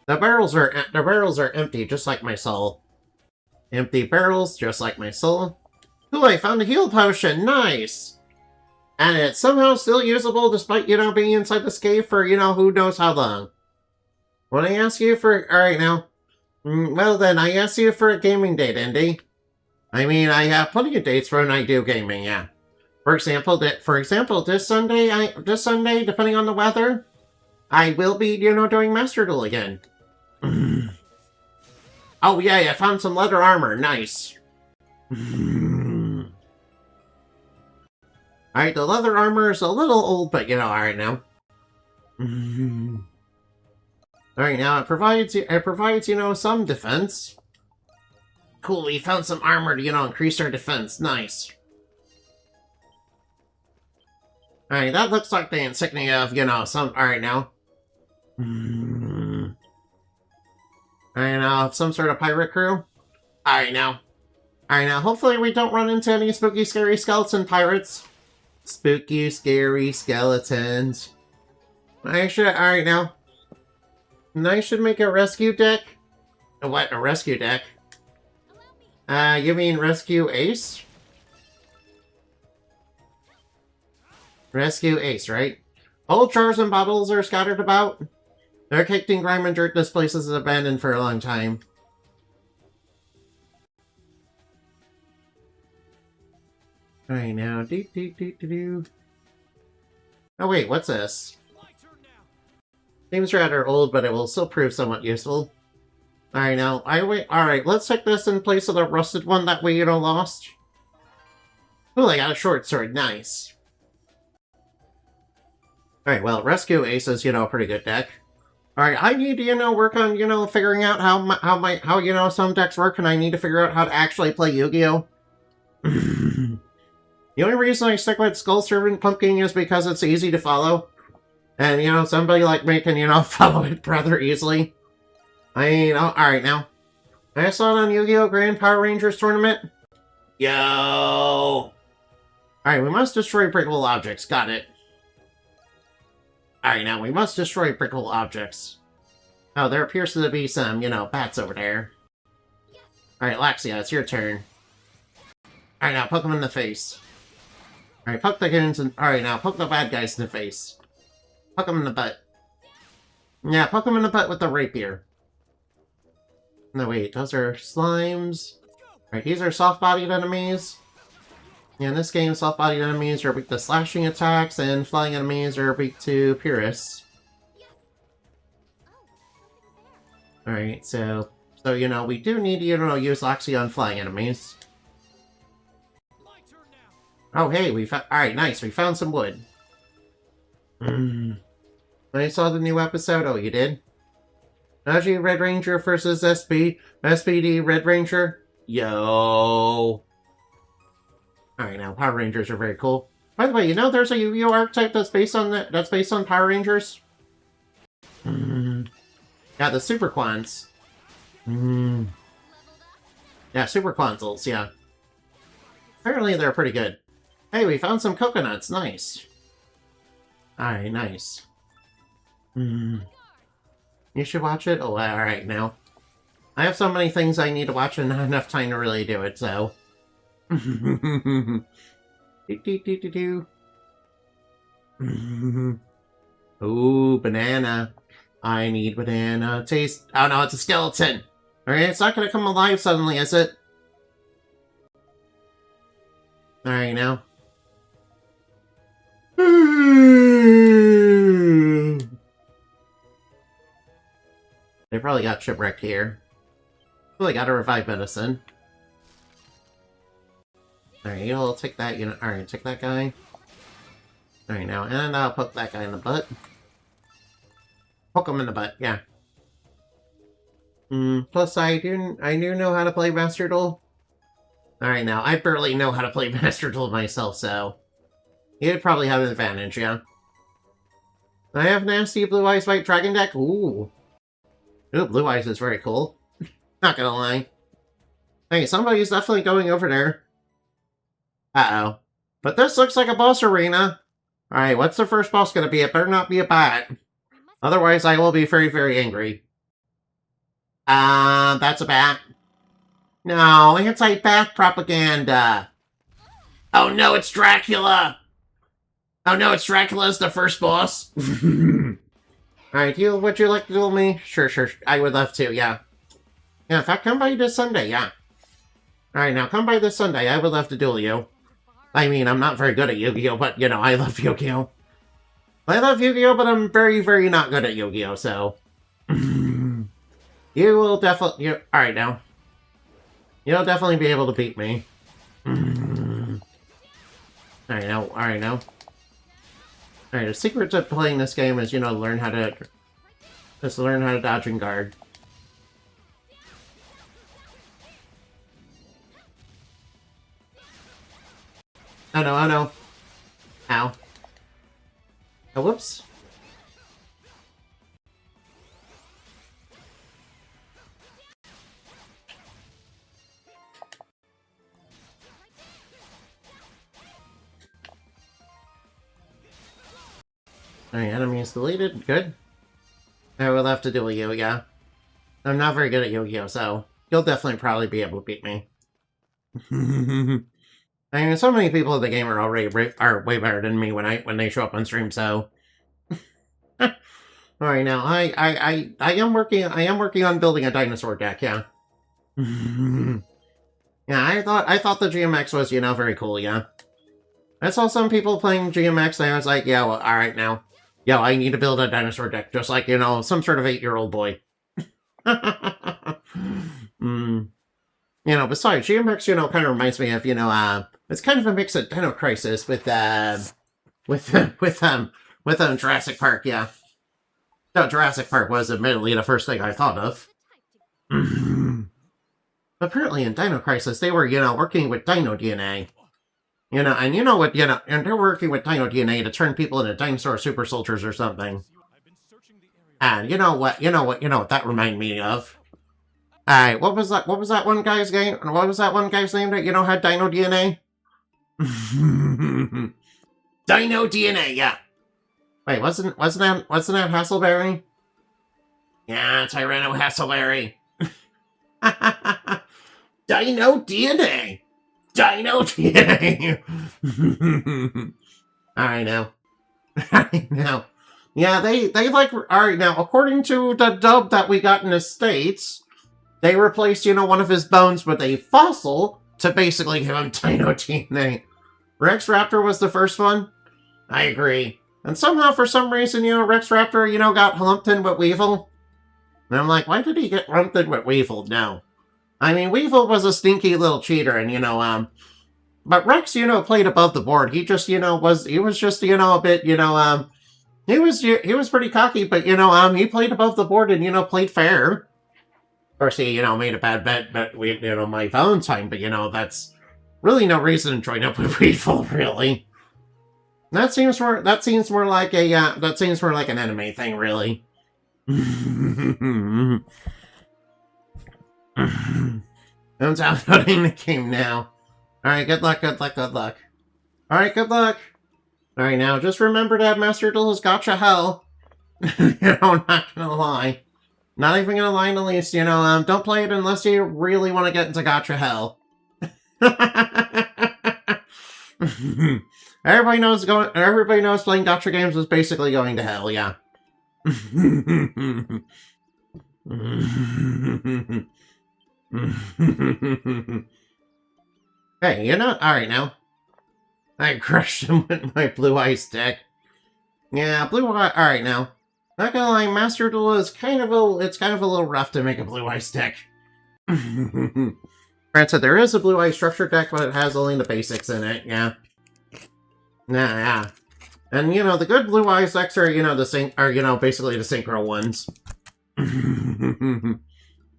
The barrels are empty, just like my soul. Empty barrels, just like my soul. Ooh, I found a heal potion, nice! And it's somehow still usable despite, being inside this cave for, who knows how long. When I ask you for... Alright now. Well then, I asked you for a gaming date, Indy. I mean, I have plenty of dates for when I do gaming, yeah. For example, this Sunday, depending on the weather, I will be, doing Master Duel again. Oh yeah, I found some leather armor, nice. Alright, the leather armor is a little old, but alright now. Alright, now it provides, some defense. Cool, we found some armor to, increase our defense. Nice. Alright, that looks like the insignia of, some... Alright, now. Alright, now, some sort of pirate crew. Alright, now. Alright, now, hopefully we don't run into any spooky, scary skeleton pirates. Spooky, scary skeletons. Alright now. And I should make a rescue deck? What, a rescue deck? You mean Rescue Ace? Rescue Ace, right? Old jars and bottles are scattered about. They're caked in grime and dirt. This place is abandoned for a long time. Alright now. Oh wait, what's this? Seems rather old, but it will still prove somewhat useful. Alright now, alright, let's take this in place of the rusted one that we, lost. Ooh, I got a short sword. Nice. Alright, well, Rescue Ace is, a pretty good deck. Alright, I need to, work on, figuring out how some decks work, and I need to figure out how to actually play Yu-Gi-Oh! The only reason I stick with Skull Servant Pumpkin is because it's easy to follow. And, somebody like me can, follow it rather easily. I mean, alright now. I saw it on Yu-Gi-Oh! Grand Power Rangers Tournament. Yo! Alright, we must destroy breakable objects. Got it. Alright, now we must destroy breakable objects. Oh, there appears to be some, bats over there. Alright, Laxia, it's your turn. Alright, now poke them in the face. Alright, poke the goons and... Alright, now poke the bad guys in the face. Poke them in the butt. Yeah, poke them in the butt with the rapier. No, wait, those are slimes. Alright, these are soft-bodied enemies. Yeah, in this game, soft-bodied enemies are weak to slashing attacks, and flying enemies are weak to Pyrrhus. Alright, so, we do need to, use Laxia on flying enemies. Oh, hey, we found... Alright, nice, we found some wood. I saw the new episode. Oh, you did? Naji Red Ranger versus SPD Red Ranger. Yo! Alright, now, Power Rangers are very cool. By the way, there's a Yu-Gi-Oh! Archetype that's based on Power Rangers? Yeah, the Super Quans. Yeah, Super Quanzels, yeah. Apparently they're pretty good. Hey, we found some coconuts. Nice. Alright, nice. You should watch it? Oh, alright, now. I have so many things I need to watch and not enough time to really do it, so... Ooh, banana. I need banana. Taste... Oh no, it's a skeleton! Alright, it's not gonna come alive suddenly, is it? Alright, now. They probably got Shipwrecked here. Well, they got a revive medicine. Alright, you'll take that unit. Alright, take that guy. Alright, now, and I'll poke that guy in the butt. Poke him in the butt, yeah. Plus, I do know how to play Master Duel. Alright, now, I barely know how to play Master Duel myself, so... You'd probably have an advantage, yeah. I have nasty Blue Eyes White Dragon deck. Ooh. Ooh, Blue Eyes is very cool. Not gonna lie. Hey, somebody's definitely going over there. Uh-oh. But this looks like a boss arena. Alright, what's the first boss gonna be? It better not be a bat. Otherwise, I will be very, very angry. That's a bat. No, anti-bat propaganda. Oh no, it's Dracula! Oh no, it's Dracula's the first boss. Alright, would you like to duel me? Sure, I would love to, yeah. Yeah, in fact, come by this Sunday, yeah. Alright, now come by this Sunday, I would love to duel you. I mean, I'm not very good at Yu-Gi-Oh, but, I love Yu-Gi-Oh. I love Yu-Gi-Oh, but I'm very, very not good at Yu-Gi-Oh, so... You will definitely... Alright, now. You'll definitely be able to beat me. Alright, now. Alright, the secret to playing this game is, learn how to dodge and guard. Oh no, oh no. Ow. Oh, whoops. Alright, enemy is deleted. Good. I will have to duel you, yeah. I'm not very good at Yu-Gi-Oh, so you'll definitely probably be able to beat me. I mean, so many people in the game are already way better than me when they show up on stream, so... Alright, now, I am working on building a dinosaur deck, yeah. Yeah, I thought the GMX was, very cool, yeah. I saw some people playing GMX, and I was like, yeah, well, alright now. Yo, I need to build a dinosaur deck, just like, some sort of 8-year-old boy. Besides, GMX, kind of reminds me of, It's kind of a mix of Dino Crisis with Jurassic Park, yeah. No, Jurassic Park was admittedly the first thing I thought of. Apparently in Dino Crisis, they were, working with dino DNA. And you know what, and they're working with dino DNA to turn people into dinosaur super soldiers or something. And you know what that reminded me of? Alright, what was that one guy's name? What was that one guy's name that, had dino DNA? Dino DNA, yeah. Wait, wasn't that Hasselberry? Yeah, Tyranno Hasselberry. Dino DNA! Dino DNA! Alright now. Alright now. Yeah, they alright now, according to the dub that we got in the States, they replaced, one of his bones with a fossil to basically give him Dino DNA. Rex Raptor was the first one? I agree. And somehow, for some reason, Rex Raptor, got lumped in with Weevil. And I'm like, why did he get lumped in with Weevil now? I mean, Weevil was a stinky little cheater, and, but Rex, played above the board. He just, he was just, a bit, he was pretty cocky, but, he played above the board and, played fair. Of course, he, made a bad bet, but, my Valentine, but, that's really no reason to join up with Weevil, really. That seems more like an anime thing, really. I'm downloading the game now. Alright, good luck. Alright, good luck. Alright, now, just remember that Master Duel is gotcha hell. I'm not gonna lie. Not even gonna lie in the least, don't play it unless you really want to get into gotcha hell. Everybody knows playing gotcha games is basically going to hell, yeah. Hey, alright now. I crushed him with my blue eye stick. Yeah, alright now. Not gonna lie, Master Duel is kind of a little rough to make a blue eye stick. Granted, there is a blue eye structure deck, but it has only the basics in it, yeah. Yeah. And, the good blue eye decks are, basically the synchro ones.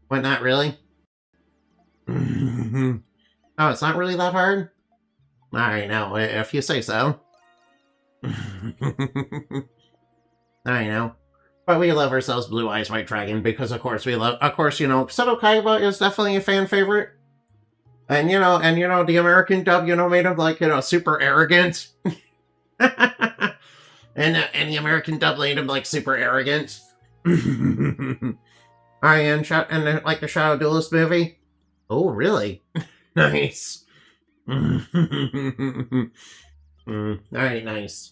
What, not really? Oh, it's not really that hard? Alright, now, if you say so. I know. But we love ourselves Blue Eyes White Dragon, because of course Seto Kaiba is definitely a fan favorite. And, the American dub, made him, like, super arrogant. and the American dub made him, like, super arrogant. Alright, and like the Shadow Duelist movie? Oh, really? Nice. Alright, nice.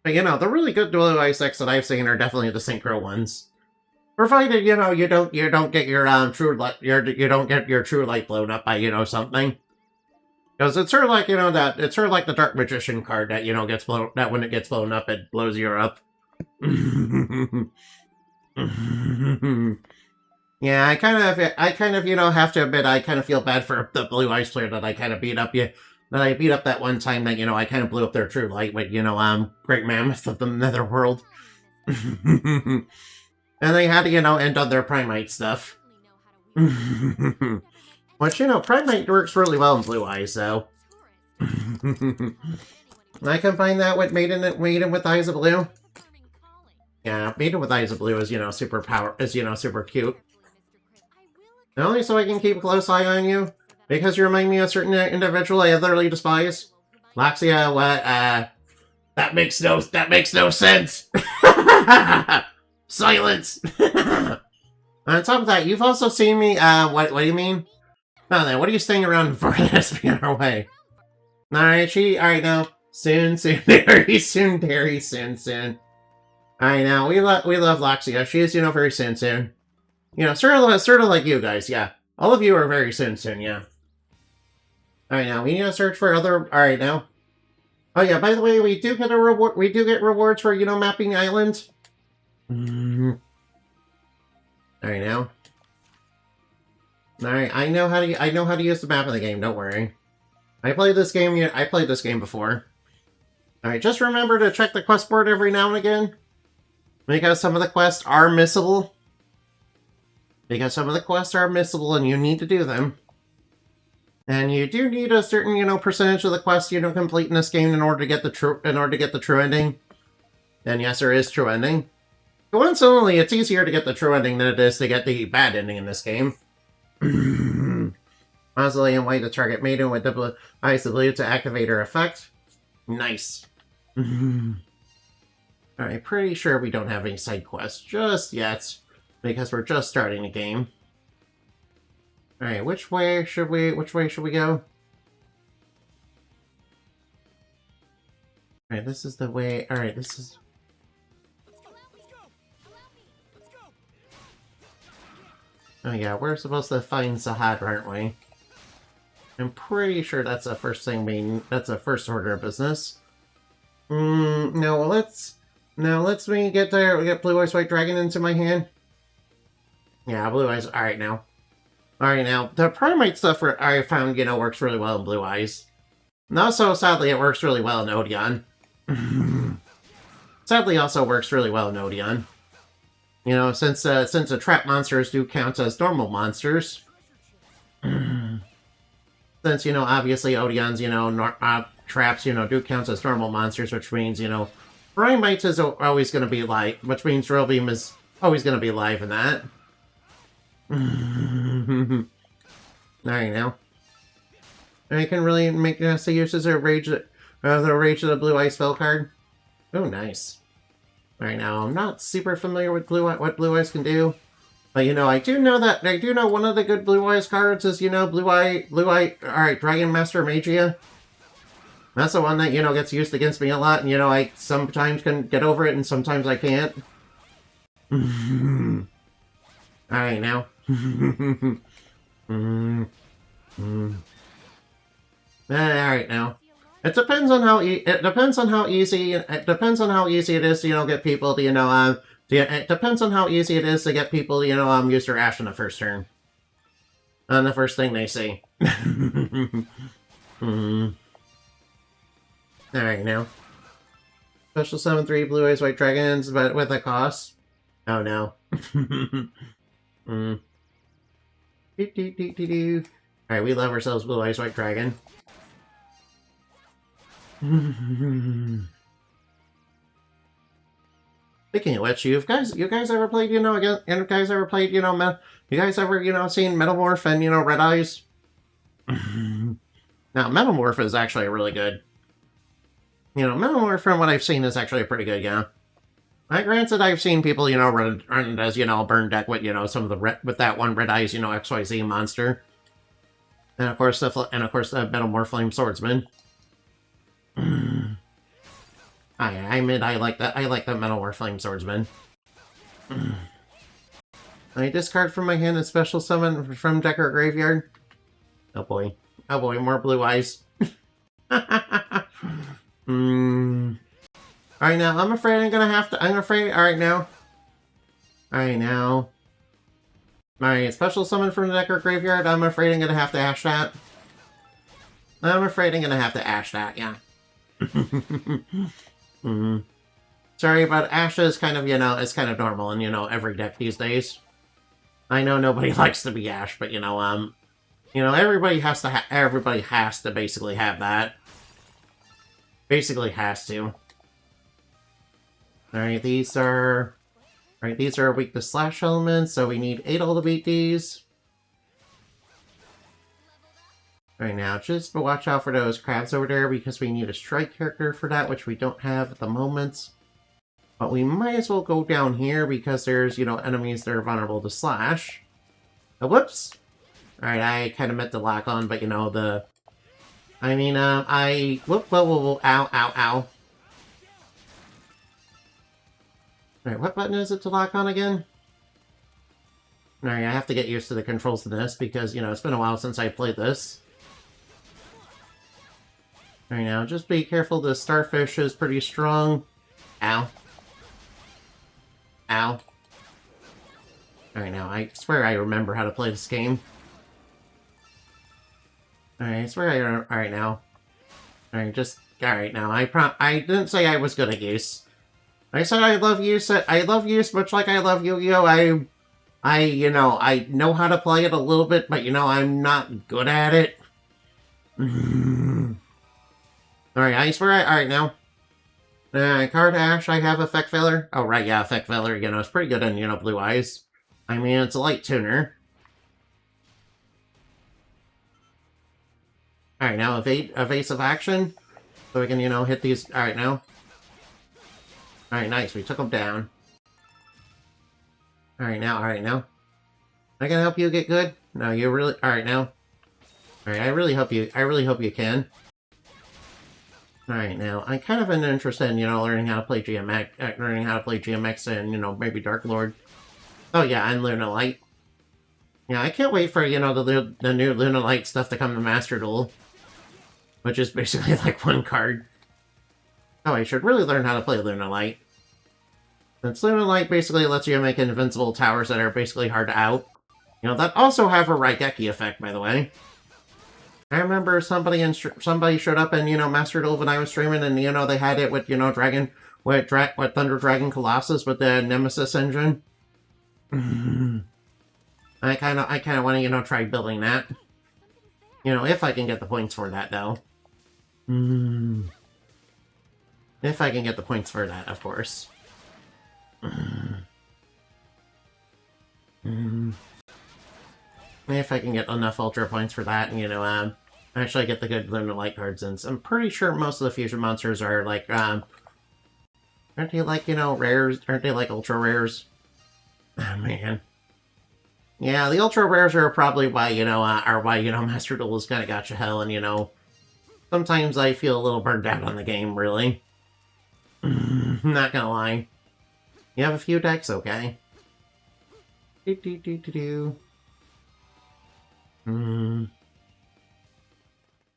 But, the really good Blue Eyes decks that I've seen are definitely the synchro ones. Provided, you don't get your true light blown up by, something. Because it's sort of like, it's sort of like the Dark Magician card that, that when it gets blown up, it blows you up. Yeah, I kind of, have to admit, I kind of feel bad for the Blue Eyes player that I kind of beat up that one time that, I kind of blew up their true light with, Great Mammoth of the Netherworld. And they had to, end on their Primite stuff. Which, Primite works really well in Blue Eyes, though. I combine that with Maiden with Eyes of Blue. Yeah, Maiden with Eyes of Blue is, super cute. Not only so I can keep a close eye on you, because you remind me of a certain individual I utterly despise. Laxia, what, that makes no sense! Silence! On top of that, you've also seen me, what do you mean? Oh, then, what are you staying around for? Let's be on our way. Alright, now. Soon, very soon. Alright, now, we love Laxia. She is, very soon. Sort of like you guys, yeah. All of you are very soon, yeah. Alright, now, we need to search for other... Alright, now. Oh, yeah, by the way, we do get rewards for, mapping the island. Alright, now. Alright, I know how to use the map of the game, don't worry. I played this game. Yeah, I played this game before. All right, just remember to check the quest board every now and again, because some of the quests are missable. And you need to do them. And you do need a certain, percentage of the quest, complete in this game in order to get the true ending. And yes, there is true ending. Coincidentally, it's easier to get the true ending than it is to get the bad ending in this game. Mausoleum white, the target maiden with double eyes blue to activate her effect. Nice. Alright, pretty sure we don't have any side quests just yet, because we're just starting the game. Alright, which way should we go? Alright, this is the way. Alright, this is. Oh yeah, we're supposed to find Sahad, aren't we? I'm pretty sure that's the first thing that's the first order of business. No, let's me get there. We get Blue Eyes White Dragon into my hand. Yeah, Blue Eyes. Alright now. The Primate stuff I found, works really well in Blue Eyes. And also, sadly, it works really well in Odeon. Sadly, also works really well in Odeon. Since the trap monsters do count as normal monsters. Since, obviously Odeon's, traps, do count as normal monsters, which means, Primates is always going to be live, which means Drillbeam is always going to be live in that. Alright now. I can really make the uses of Rage of the Blue Eye spell card. Oh, nice. Right now, I'm not super familiar with what Blue Eyes can do. But, I do know one of the good Blue Eyes cards is, Blue Eye, alright, Dragon Master Magia. That's the one that, gets used against me a lot, and, I sometimes can get over it, and sometimes I can't. Alright, now. Alright, now. It depends on how easy it is to, get people to, it depends on how easy it is to get people to, use their Ash on the first turn. On the first thing they see. Alright, now. Special summon 3 Blue Eyes White Dragons, but with a cost. Oh no. Alright, we love ourselves Blue Eyes White Dragon. Speaking of which, you guys ever played, seen Metamorph and, Red Eyes? Now, Metamorph is actually really good. Metamorph from what I've seen is actually pretty good, yeah. Granted, I've seen people, run it as, burn deck with, some of the with that one Red Eyes, XYZ monster. And of course the Metamorph Flame Swordsman. I like that Metamorph Flame Swordsman. I discard from my hand and special summon from deck or graveyard. Oh boy, more Blue Eyes. Alright now, I'm afraid I'm gonna have to, alright now. Alright, special summon from the deck or graveyard, I'm afraid I'm gonna have to ash that. Yeah. Sorry, but Ash is kind of, is kind of normal in, every deck these days. I know nobody likes to be Ash, but, everybody has to basically have that. Basically has to. Alright, these are weak to slash elements, so we need Adol to beat these. Alright now, just watch out for those crabs over there, because we need a strike character for that, which we don't have at the moment. But we might as well go down here, because there's, enemies that are vulnerable to slash. Oh, whoops! Alright, I kind of meant to lock on, but, whoop, ow, ow. Alright, what button is it to lock on again? Alright, I have to get used to the controls of this, because, it's been a while since I played this. Alright now, just be careful, the starfish is pretty strong. Ow. Ow. Alright now, I swear I remember how to play this game. Alright, I swear I don't. Alright now. Alright, just. Alright now. I didn't say I was good at use. I said I love use. I love use much like I love Yu-Gi-Oh! I know how to play it a little bit, but I'm not good at it. Alright, I swear alright now. Card Ash, I have Effect Feather. Oh, right, yeah, Effect Feather, it's pretty good in, Blue Eyes. I mean, it's a light tuner. Alright, now evasive action. So we can, hit these. Alright, now. Alright, nice, we took them down. Alright, now. I can help you get good? No, you really. Alright, now. Alright, I really hope you can. Alright, now, I kind of am interested in, learning how to play GMX and, maybe Dark Lord. Oh yeah, and Luna Light. Yeah, I can't wait for, the new Luna Light stuff to come to Master Duel. Which is basically like one card. Oh, I should really learn how to play Luna Light. Since Luna Light basically lets you make invincible towers that are basically hard to out. That also have a Raigeki effect, by the way. I remember somebody showed up in, Master Duel when I was streaming, and, they had it with, with Thunder Dragon Colossus with the Nemesis engine. I kind of want to, try building that. If I can get the points for that, though. If I can get the points for that, of course. If I can get enough Ultra points for that, and, actually get the good Luna Light cards in. So I'm pretty sure most of the fusion monsters are, like, aren't they, like, rares? Aren't they, like, Ultra Rares? Oh, man. Yeah, the Ultra Rares are probably why, Master Duel is kind of gotcha hell, and, sometimes I feel a little burned out on the game, really. Not gonna lie. You have a few decks? Okay.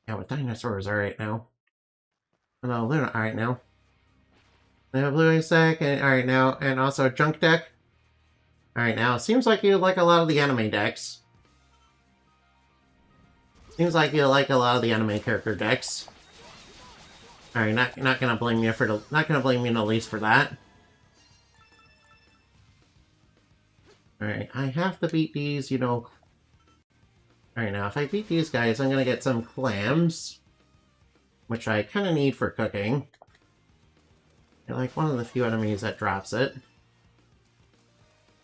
Yeah, with dinosaurs, alright now. No, Luna, alright now. We have Blue Eyes deck, and alright now, and also a Junk deck. Alright now, it seems like you like a lot of the anime decks. Seems like you like a lot of the anime character decks. Alright, not gonna blame you in the least for that. Alright, I have to beat these, Alright now, if I beat these guys, I'm gonna get some clams. Which I kinda need for cooking. You're like one of the few enemies that drops it.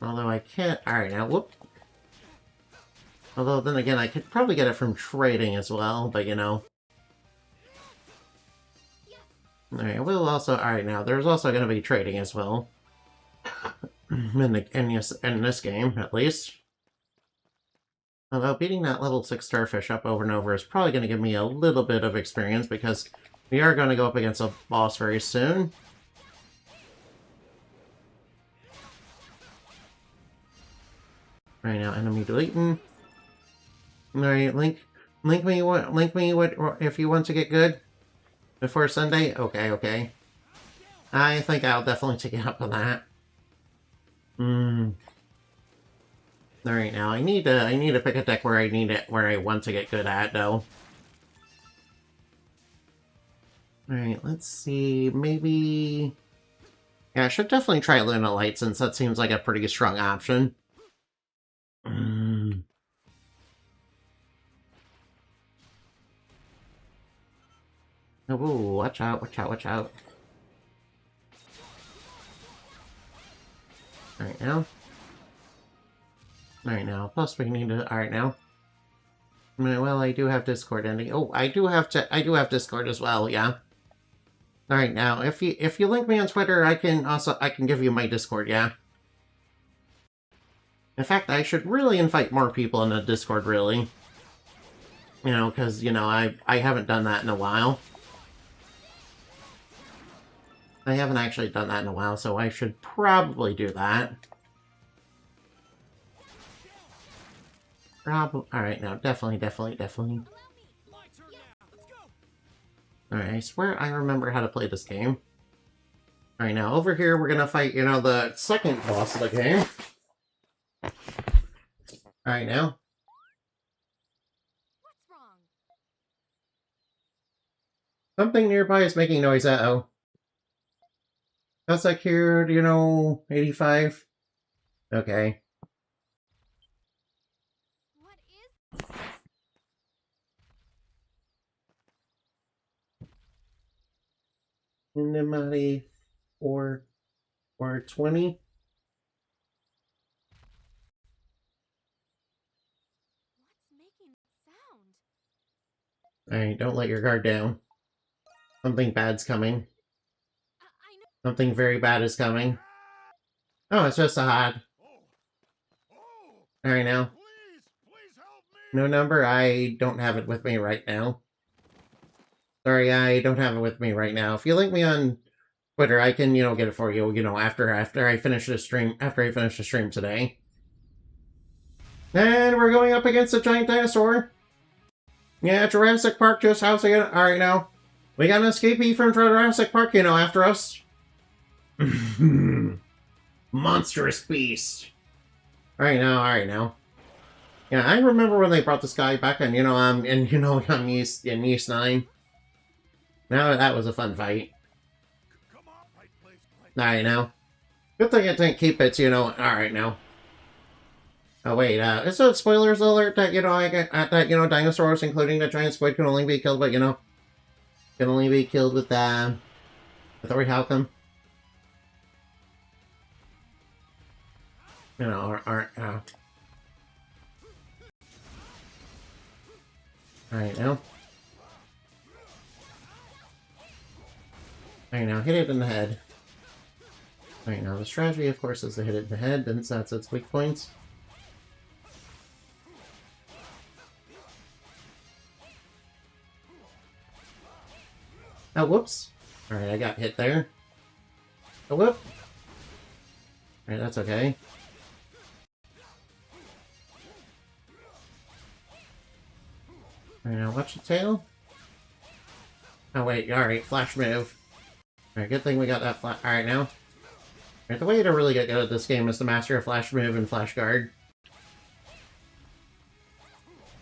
Although I can't. Alright, now, whoop. Although, then again, I could probably get it from trading as well, but Alright, we'll also. Alright, now, there's also going to be trading as well. In this game, at least. Although, beating that level 6 starfish up over and over is probably going to give me a little bit of experience, because we are going to go up against a boss very soon. Right now, enemy deleting. Alright, link me what if you want to get good before Sunday. Okay. I think I'll definitely take it up on that. Alright, now I need to pick a deck where I want to get good at, though. Alright, let's see, maybe. Yeah, I should definitely try Luna Light, since that seems like a pretty strong option. Oh, watch out. Alright now. Plus we need to. Alright now. Well, I do have Discord ending. Oh, I do have Discord as well, yeah. Alright now, if you link me on Twitter, I can give you my Discord, yeah. In fact, I should really invite more people in the Discord, really. Because, I haven't done that in a while. I haven't actually done that in a while, so I should probably do that. Alright, now, definitely. Alright, I swear I remember how to play this game. Alright, now, over here, we're gonna fight, the second boss of the game. Alright, now. Something nearby is making noise. Uh-oh. How's that cured, 85? Okay. What is Minimally 420. what's making that sound? Alright, don't let your guard down. Something bad's coming. I know. Something very bad is coming. Oh, it's just a hod. Alright now. Please help me! No number? I don't have it with me right now. Sorry, I don't have it with me right now. If you link me on Twitter, I can, get it for you, after I finish the stream, today. And we're going up against a giant dinosaur. Yeah, Jurassic Park just housing it. Alright now. We got an escapee from Jurassic Park, after us. Monstrous beast. Alright now. Yeah, I remember when they brought this guy back on, on Yeast 9. Now that was a fun fight. Come on, right place, right. Alright now. Good thing it didn't keep its, alright now. Oh wait, is it spoilers alert that, dinosaurs, including the giant squid, can only be killed with, can only be killed with a halcon? Alright now. Alright now, hit it in the head. Alright now, the strategy, of course, is to hit it in the head, since that's its weak points. Oh, whoops. Alright, I got hit there. Oh, whoop. Alright, that's okay. Alright, now watch the tail. Oh, wait, alright, flash move. Alright, good thing we got that flash. Alright, now. Alright, the way to really get good at this game is to master a flash move and flash guard.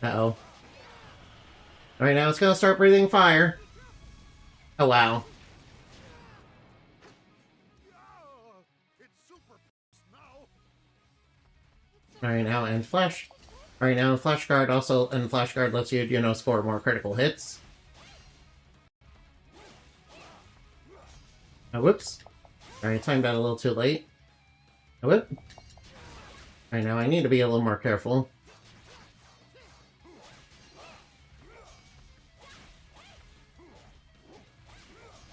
Uh-oh. Alright, now it's gonna start breathing fire. Oh, wow. It's super now. Alright, now, and flash. Alright, now, flash guard also, and flash guard lets you, score more critical hits. Oh, whoops. Alright, timed out a little too late. Oh, whoop. Alright, now I need to be a little more careful.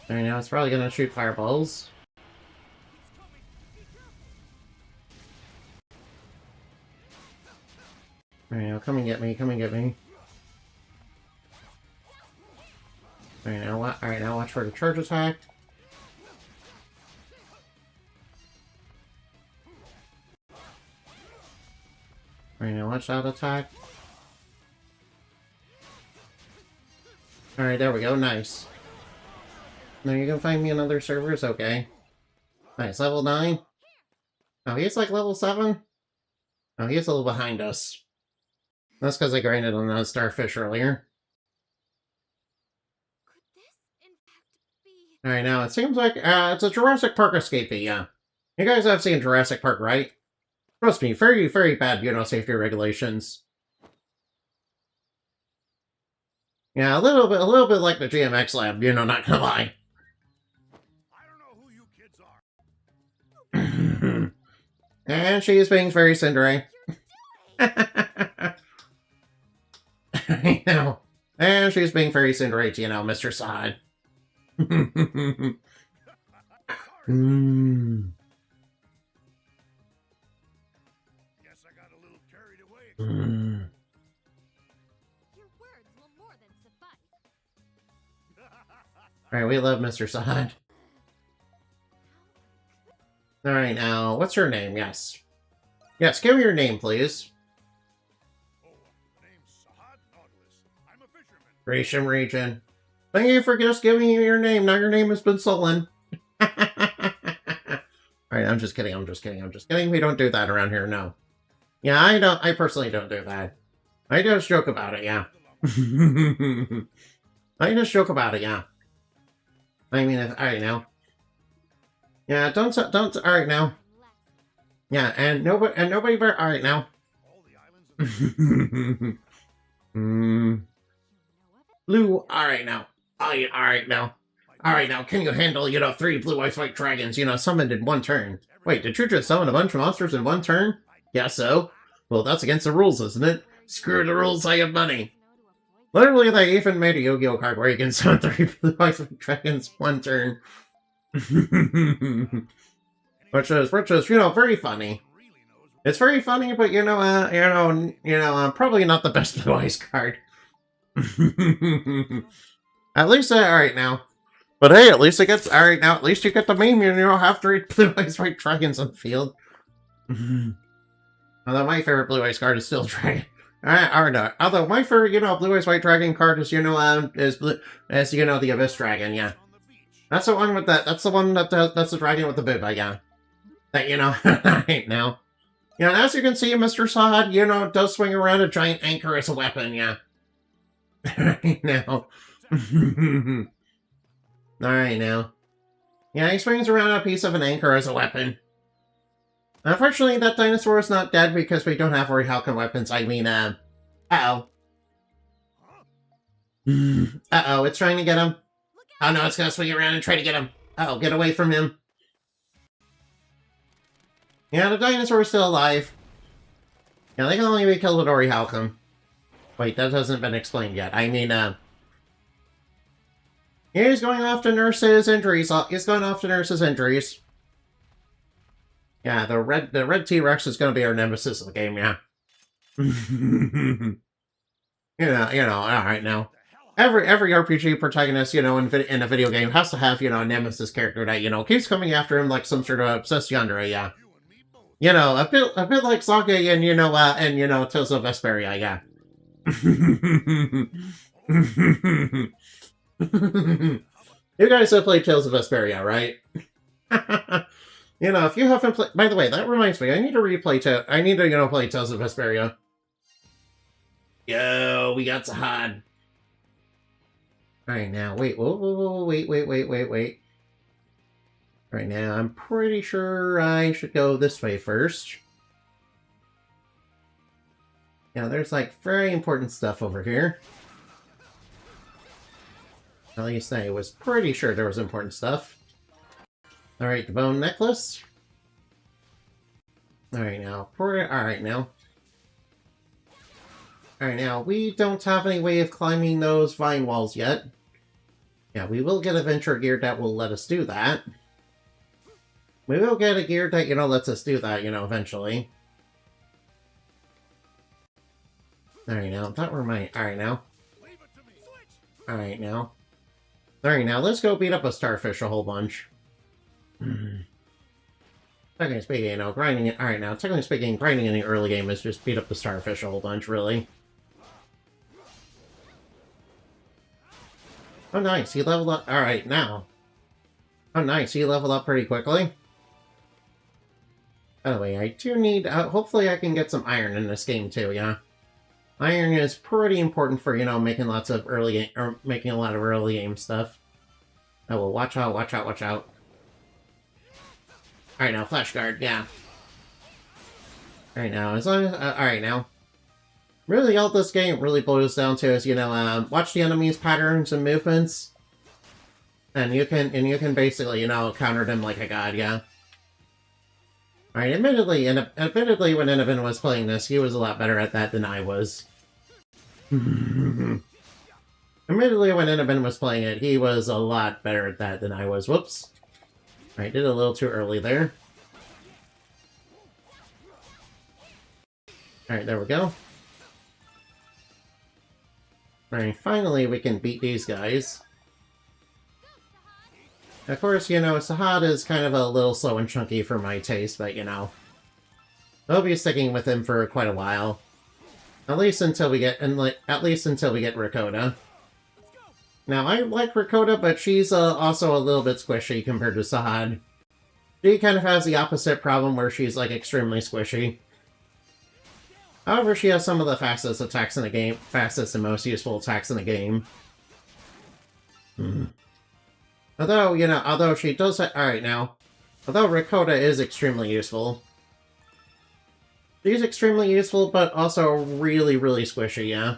Alright, now it's probably gonna shoot fireballs. Alright, now come and get me, Alright, now watch for the charge attack. Alright, now watch that attack. Alright, there we go, nice. Now you can find me on other servers? Okay. Nice, level 9? Oh, he's like level 7? Oh, he's a little behind us. That's because I grinded on that starfish earlier. Could this, in fact, be... Alright, now it seems like, it's a Jurassic Park escapee, yeah. You guys have seen Jurassic Park, right? Trust me, very, very bad, safety regulations. Yeah, a little bit like the GMX lab, not gonna lie. I don't know who you kids are. And she is being very Cinderace. I know. And she's being very Cinderace, Mr. Sod. Guess I got a little carried away. Your words will more than suffice. Alright, we love Mr. Sod. Alright, now, what's your name? Yes. Yes, give me your name, please. Oh, name's Sahad Nautilus. I'm a fisherman. Gratian Region. Thank you for just giving me your name. Now your name has been stolen. Alright, I'm just kidding. We don't do that around here, no. Yeah, I personally don't do that. I just joke about it, yeah. I just joke about it, yeah. I mean, alright now. Yeah, don't, alright now. Yeah, and nobody better, alright now. All the islands in Blue, alright now. Alright now. Alright now, can you handle, 3 blue eyes white dragons, summoned in 1 turn? Wait, did you just summon a bunch of monsters in 1 turn? Yeah, so? Well, that's against the rules, isn't it? Screw the rules, I have money. Literally, they even made a Yu-Gi-Oh card where you can summon 3 blue eyes white dragons 1 turn. which is, very funny. It's very funny, but probably not the best blue eyes card. At least, alright now. But hey, at least it gets, alright now, at least you get the meme, you don't have to read blue eyes white dragons on the field. Although my favorite blue eyes card is still dragon. Although my favorite, blue eyes white dragon card is, the Abyss Dragon, yeah. That's the one with that's the one that's the dragon with the booba, yeah. That, right now. As you can see, Mr. Sod, does swing around a giant anchor as a weapon, yeah. Right now. Alright now. Yeah, he swings around a piece of an anchor as a weapon. Unfortunately, that dinosaur is not dead because we don't have very Halcon weapons. I mean, uh-oh. Uh-oh, it's trying to get him. Oh no, it's gonna swing around and try to get him. Uh-oh, get away from him. Yeah, the dinosaur is still alive. Yeah, they can only be killed with Ori Halcon. Wait, that hasn't been explained yet. I mean, he's going off to nurse his injuries. He's going off to nurse his injuries. Yeah, the red T-Rex is going to be our nemesis of the game, yeah. Alright now. Every RPG protagonist, in a video game has to have, a nemesis character that, keeps coming after him like some sort of obsessed yandere, yeah. A bit like Saga and, Tales of Vesperia, yeah. You guys have played Tales of Vesperia, right? If you haven't played... By the way, that reminds me, I need to replay... I need to, play Tales of Vesperia. Yo, we got Sahad. Alright, now, wait. Whoa, wait. Right now, I'm pretty sure I should go this way first. There's, very important stuff over here. At least I was pretty sure there was important stuff. Alright, the bone necklace. Alright, now. Alright, now, we don't have any way of climbing those vine walls yet. Yeah, we will get adventure gear that will let us do that. We will get a gear that, lets us do that, eventually. Alright, now, that reminds... Alright, now. Alright, now. Alright, now, let's go beat up a starfish a whole bunch. Technically speaking, grinding it... Alright, now, technically speaking, grinding in the early game is just beat up the starfish a whole bunch, really. Oh, nice, he leveled up... Alright, now. Oh, nice, he leveled up pretty quickly. By the way, I do need... hopefully I can get some iron in this game, too, yeah? Iron is pretty important for, making lots of early game... Or making a lot of early game stuff. Oh, well, watch out. Alright, now, Flash Guard, yeah. Alright, now, as long as... Alright, now. Really, all this game really boils down to is, watch the enemy's patterns and movements. And you can basically, counter them like a god, yeah. Alright, admittedly, when Inabin was playing this, he was a lot better at that than I was. Admittedly, when Inabin was playing it, he was a lot better at that than I was. Whoops. Alright, did it a little too early there. Alright, there we go. Alright, finally we can beat these guys. Of course, Sahad is kind of a little slow and chunky for my taste, but, I'll be sticking with him for quite a while. At least until we get Rakota. Now, I like Rakota, but she's also a little bit squishy compared to Sahad. She kind of has the opposite problem where she's, extremely squishy. However, she has some of the fastest attacks in the game, fastest and most useful attacks in the game. Although, you know, although she does alright now. Although Ricotta is extremely useful. She's extremely useful, but also really, really squishy, yeah.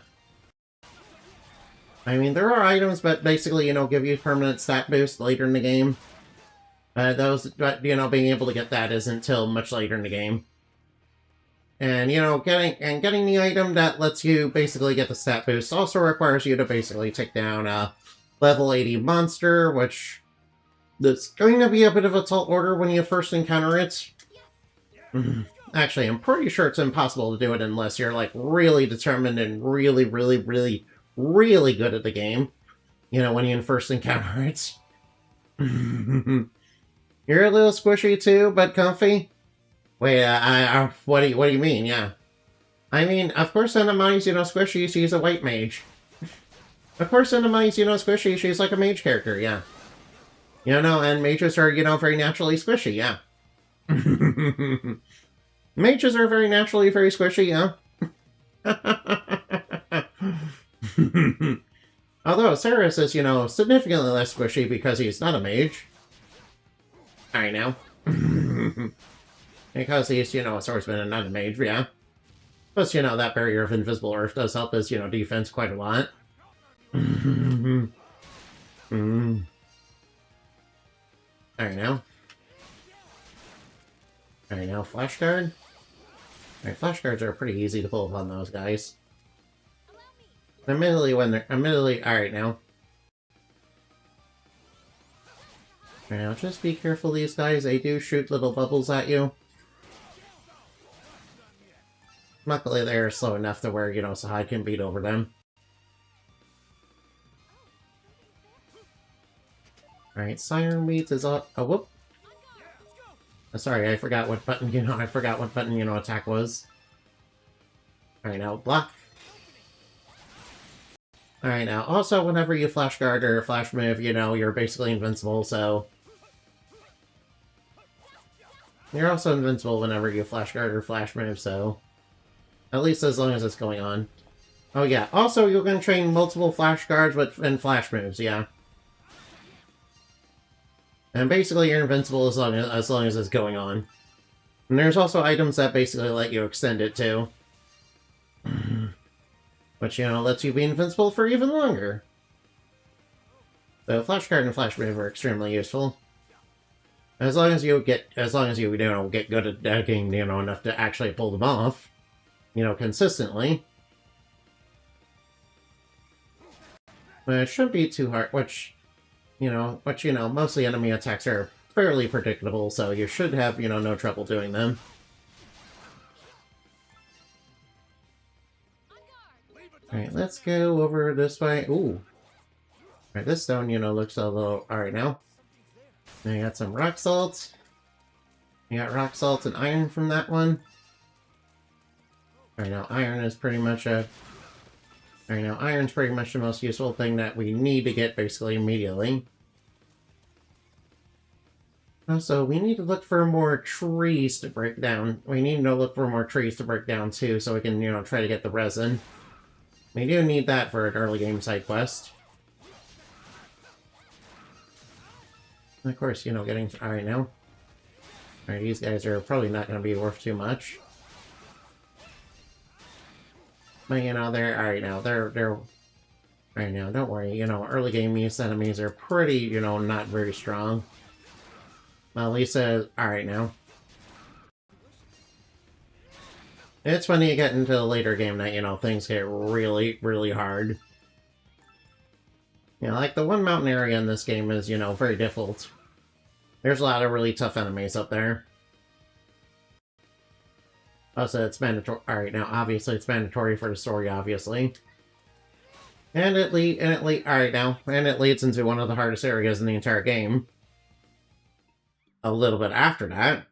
I mean, there are items that basically, you know, give you permanent stat boost later in the game. But, you know, being able to get that isn't until much later in the game. And, you know, getting the item that lets you basically get the stat boost also requires you to basically take down a level 80 monster, which is going to be a bit of a tall order when you first encounter it. Actually, I'm pretty sure it's impossible to do it unless you're, like, really determined and really, really, really, really good at the game. You know, when you first encounter it. You're a little squishy too, but comfy? Wait, what do you mean? Yeah. I mean, of course Enemy's, you know, squishy, she's a white mage. Of course Enemy's, you know, squishy, she's like a mage character, yeah. You know, and mages are, you know, very naturally squishy, yeah. Mages are very naturally very squishy, yeah. Although Cyrus is, you know, significantly less squishy because he's not a mage. I know. Because he's, you know, a swordsman and not a mage, yeah. Plus, you know, that barrier of invisible earth does help his, you know, defense quite a lot. Alright now. Alright now, flash guard. Alright, flash guards are pretty easy to pull upon those guys. Admittedly, alright now. Alright now, just be careful, these guys, they do shoot little bubbles at you. Luckily, they're slow enough to where, you know, Sahad can beat over them. Alright, Siren Meat is up. Oh, whoop. Sorry, I forgot what button, you know, attack was. Alright, now, block. Alright, now, also, whenever you flash guard or flash move, you know, you're basically invincible, so... You're also invincible whenever you flash guard or flash move, so... At least as long as it's going on. Oh yeah, also you can train multiple flash guards and flash moves, yeah. And basically you're invincible as long as it's going on. And there's also items that basically let you extend it too. Which, you know, lets you be invincible for even longer. So flash guard and flash move are extremely useful. As long as you know, get good at decking, you know, enough to actually pull them off. You know, consistently. But it shouldn't be too hard, which, you know, mostly enemy attacks are fairly predictable, so you should have, you know, no trouble doing them. Alright, let's go over this way. Ooh. Alright, this stone, you know, looks a little... Alright, now. Now you got some rock salt. You got rock salt and iron from that one. Alright, now iron is pretty much a... Alright, now iron's pretty much the most useful thing that we need to get basically immediately. Also, we need to look for more trees to break down. We need to look for more trees to break down too, so we can, you know, try to get the resin. We do need that for an early game side quest. And of course, you know, getting... Alright, now. Alright, these guys are probably not going to be worth too much. But, you know, alright now, alright now, don't worry, you know, early game use enemies are pretty, you know, not very strong. Well, Lisa, alright now. It's when you get into the later game that, you know, things get really, really hard. You know, like, the one mountain area in this game is, you know, very difficult. There's a lot of really tough enemies up there. Also, it's mandatory. Alright, now, obviously, it's mandatory for the story, obviously. And it leads into one of the hardest areas in the entire game. A little bit after that.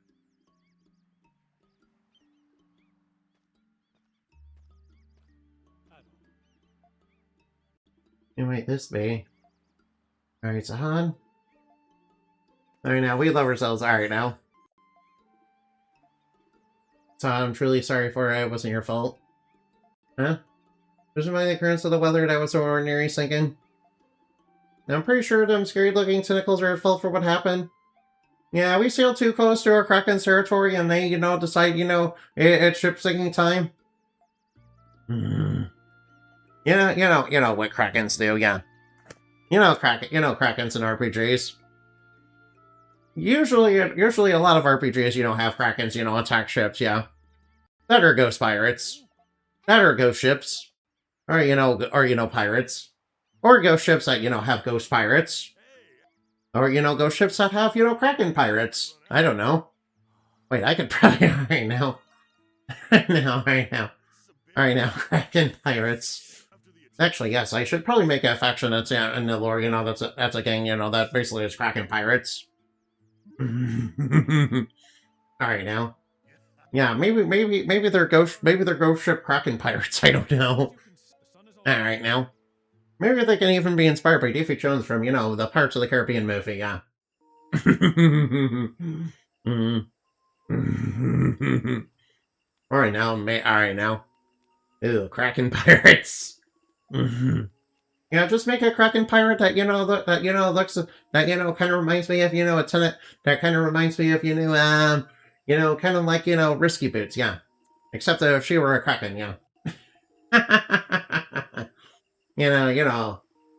Who might this be? Alright, Sahan. Alright, now, we love ourselves. Alright, now. Sahan, I'm truly sorry for it. It wasn't your fault. Huh? Judging by the occurrence of the weather, that was so ordinary sinking. I'm pretty sure them scary-looking tentacles are at fault for what happened. Yeah, we sailed too close to our Kraken's territory, and they, decide, it's ship-sinking time. You know what Krakens do, yeah. Krakens in RPGs. Usually a lot of RPGs, have Krakens, attack ships, yeah. That or ghost pirates. That or ghost ships. Or, pirates. Or ghost ships that, have ghost pirates. Or, ghost ships that have, Kraken pirates. I don't know. Wait, I could probably... Alright now. Alright now, Kraken pirates. Actually, yes, I should probably make a faction that's in the lore, that's a gang, that basically is Kraken pirates. Alright now. Yeah, maybe they're ghost ship Kraken pirates, I don't know. Alright now. Maybe they can even be inspired by Davy Jones from, the Pirates of the Caribbean movie, yeah. Alright now. Ew, Kraken pirates. Yeah, just make a Kraken pirate that, looks, that, kind of reminds me of, a tenant, that kind of reminds me of, kind of like, Risky Boots, yeah. Except that if she were a Kraken, yeah.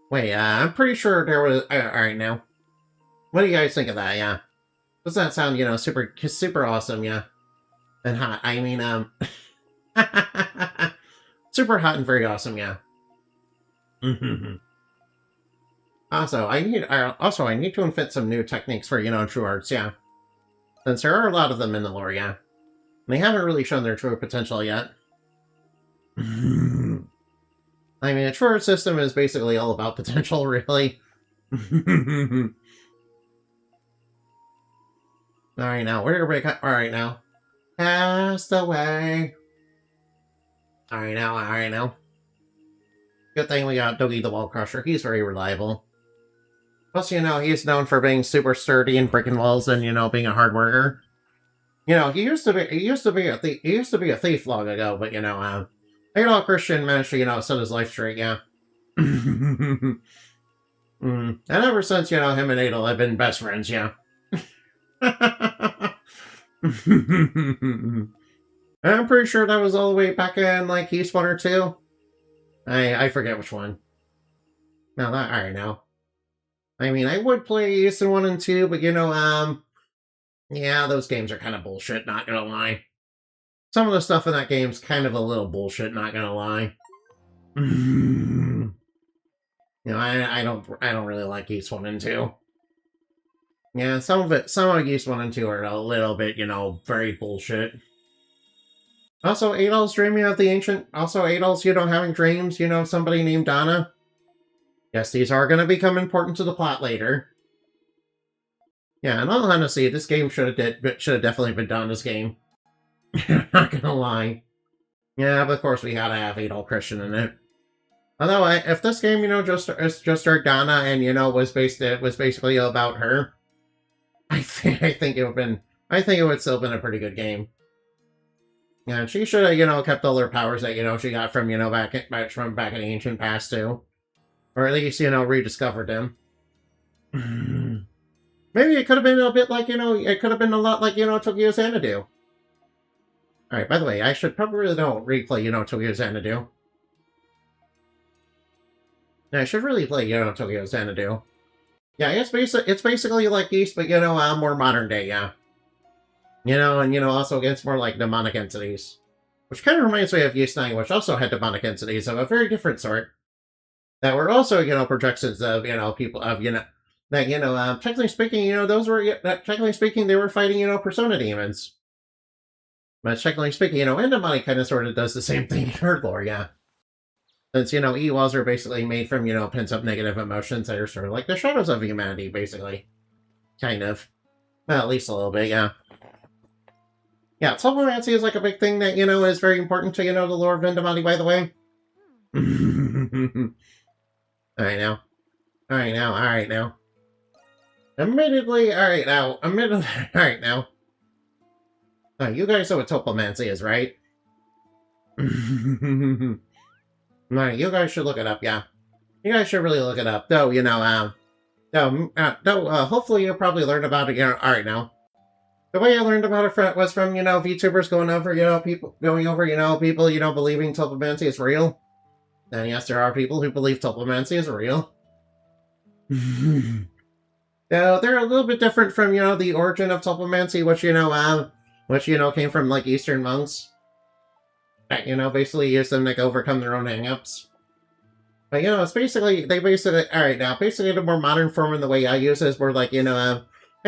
Wait, I'm pretty sure there was, alright now. What do you guys think of that, yeah? Doesn't that sound, super awesome, yeah? And hot, I mean, super hot and very awesome, yeah. Also, I need to invent some new techniques for, true arts, yeah. Since there are a lot of them in the lore, yeah. They haven't really shown their true potential yet. I mean, a true art system is basically all about potential, really. Alright now, where did we cut? Alright now. Cast away. Alright now. Good thing we got Dougie the Wall Crusher. He's very reliable. Plus, he's known for being super sturdy and breaking walls and, being a hard worker. He used to be a thief long ago, but, Adol Christian managed to, set his life straight, yeah. And ever since, him and Adol have been best friends, yeah. I'm pretty sure that was all the way back in, like, East 1 or 2. I forget which one. No, that, alright now. I mean, I would play East 1 and 2, but, yeah, those games are kind of bullshit, not gonna lie. Some of the stuff in that game's kind of a little bullshit, not gonna lie. I don't really like East 1 and 2. Yeah, some of East 1 and 2 are a little bit, very bullshit. Also, Adol's dreaming of the ancient... Also, Adol's, having dreams, of somebody named Donna. Yes, these are going to become important to the plot later. Yeah, in all honesty, this game should have definitely been Donna's game. Not gonna lie. Yeah, but of course we gotta have Adol Christian in it. Although, if this game, just starred Donna and, was basically about her, I think it would still have been a pretty good game. Yeah, she should have, kept all her powers that, she got from, back in the ancient past, too. Or at least, rediscovered them. Maybe it could have been a bit like, it could have been a lot like, Tokyo Xanadu. Alright, by the way, I should probably replay, Tokyo Xanadu. Yeah, I should really play, Tokyo Xanadu. Yeah, it's basically like East, but, more modern day, yeah. And, also against more, like, demonic entities. Which kind of reminds me of Ys 9, which also had demonic entities of a very different sort. That were also, projections of, people of, that, technically speaking, technically speaking, they were fighting, Persona demons. But technically speaking, Endemonic kind of sort of does the same thing in Nerd lore, yeah. Since, Ewals are basically made from, pent-up negative emotions that are sort of like the shadows of humanity, basically. Kind of. Well, at least a little bit, yeah. Yeah, Tulpomancy is like a big thing that, is very important to, the lore of Endemonic, by the way. Alright now. Admittedly, alright now. Oh, you guys know what Tulpomancy is, right? Alright, you guys should look it up, yeah. You guys should really look it up. Though, hopefully you'll probably learn about it, alright now. The way I learned about it was from, VTubers going over, people, believing telepamancy is real. And yes, there are people who believe telepamancy is real. Now, they're a little bit different from, the origin of telepamancy, which, came from, like, Eastern monks. That, basically use them to overcome their own hangups. But, it's basically, alright, now, basically the more modern form in the way I use it is we're like, hey,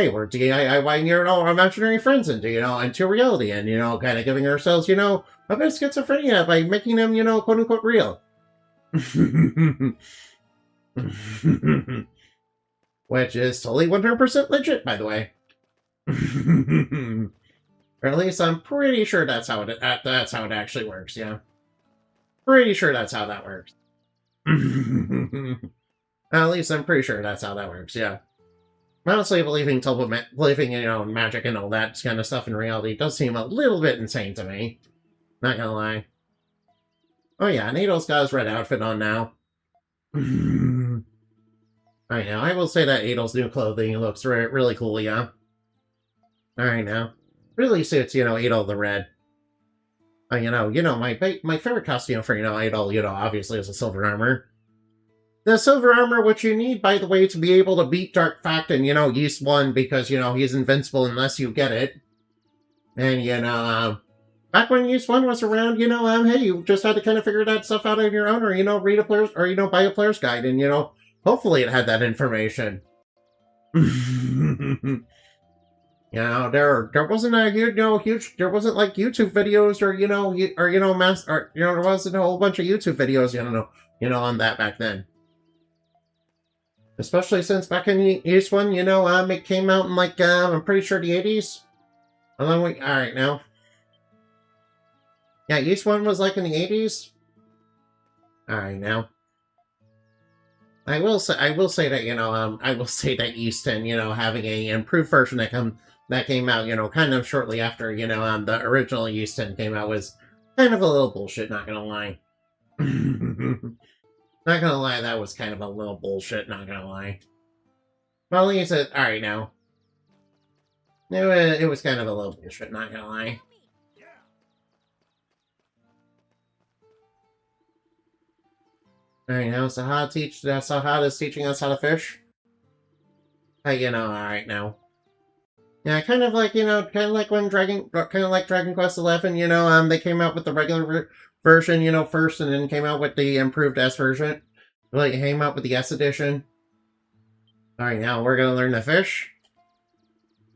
we're DIYing our imaginary friends into reality and, kind of giving ourselves, a bit of schizophrenia by making them, quote unquote real. Which is totally 100% legit, by the way. Or at least I'm pretty sure that's how it actually works, yeah. Pretty sure that's how that works. At least I'm pretty sure that's how that works, yeah. Honestly, believing magic and all that kind of stuff in reality does seem a little bit insane to me. Not gonna lie. Oh yeah, and Adol's got his red outfit on now. I know, I will say that Adol's new clothing looks really cool, yeah. Alright now. Really suits, Adol the red. My favorite costume for, Adol, obviously is a silver armor. The silver armor, which you need, by the way, to be able to beat Dark Fact and, Ys 1, because, he's invincible unless you get it. And, back when Ys 1 was around, hey, you just had to kind of figure that stuff out on your own, or, read a player's, or, buy a player's guide, and, hopefully it had that information. There wasn't a huge, there wasn't like YouTube videos or, there wasn't a whole bunch of YouTube videos, on that back then. Especially since back in Ys 1, it came out in like, I'm pretty sure the 80s. Alright now. Yeah, Ys 1 was like in the 80s. Alright now. I will say that, I will say that Ys 10, having a improved version that came out, kind of shortly after, the original Ys 10 came out was kind of a little bullshit, not gonna lie. Not gonna lie, that was kind of a little bullshit, not gonna lie. Well, at least alright now. It was kind of a little bullshit, not gonna lie. Alright, now Sahad is teaching us how to fish. Hey, alright now. Yeah, kind of like when Dragon Quest XI, they came out with the regular version, first, and then came out with the improved S version. Like, came out with the S edition. Alright, now we're gonna learn to fish.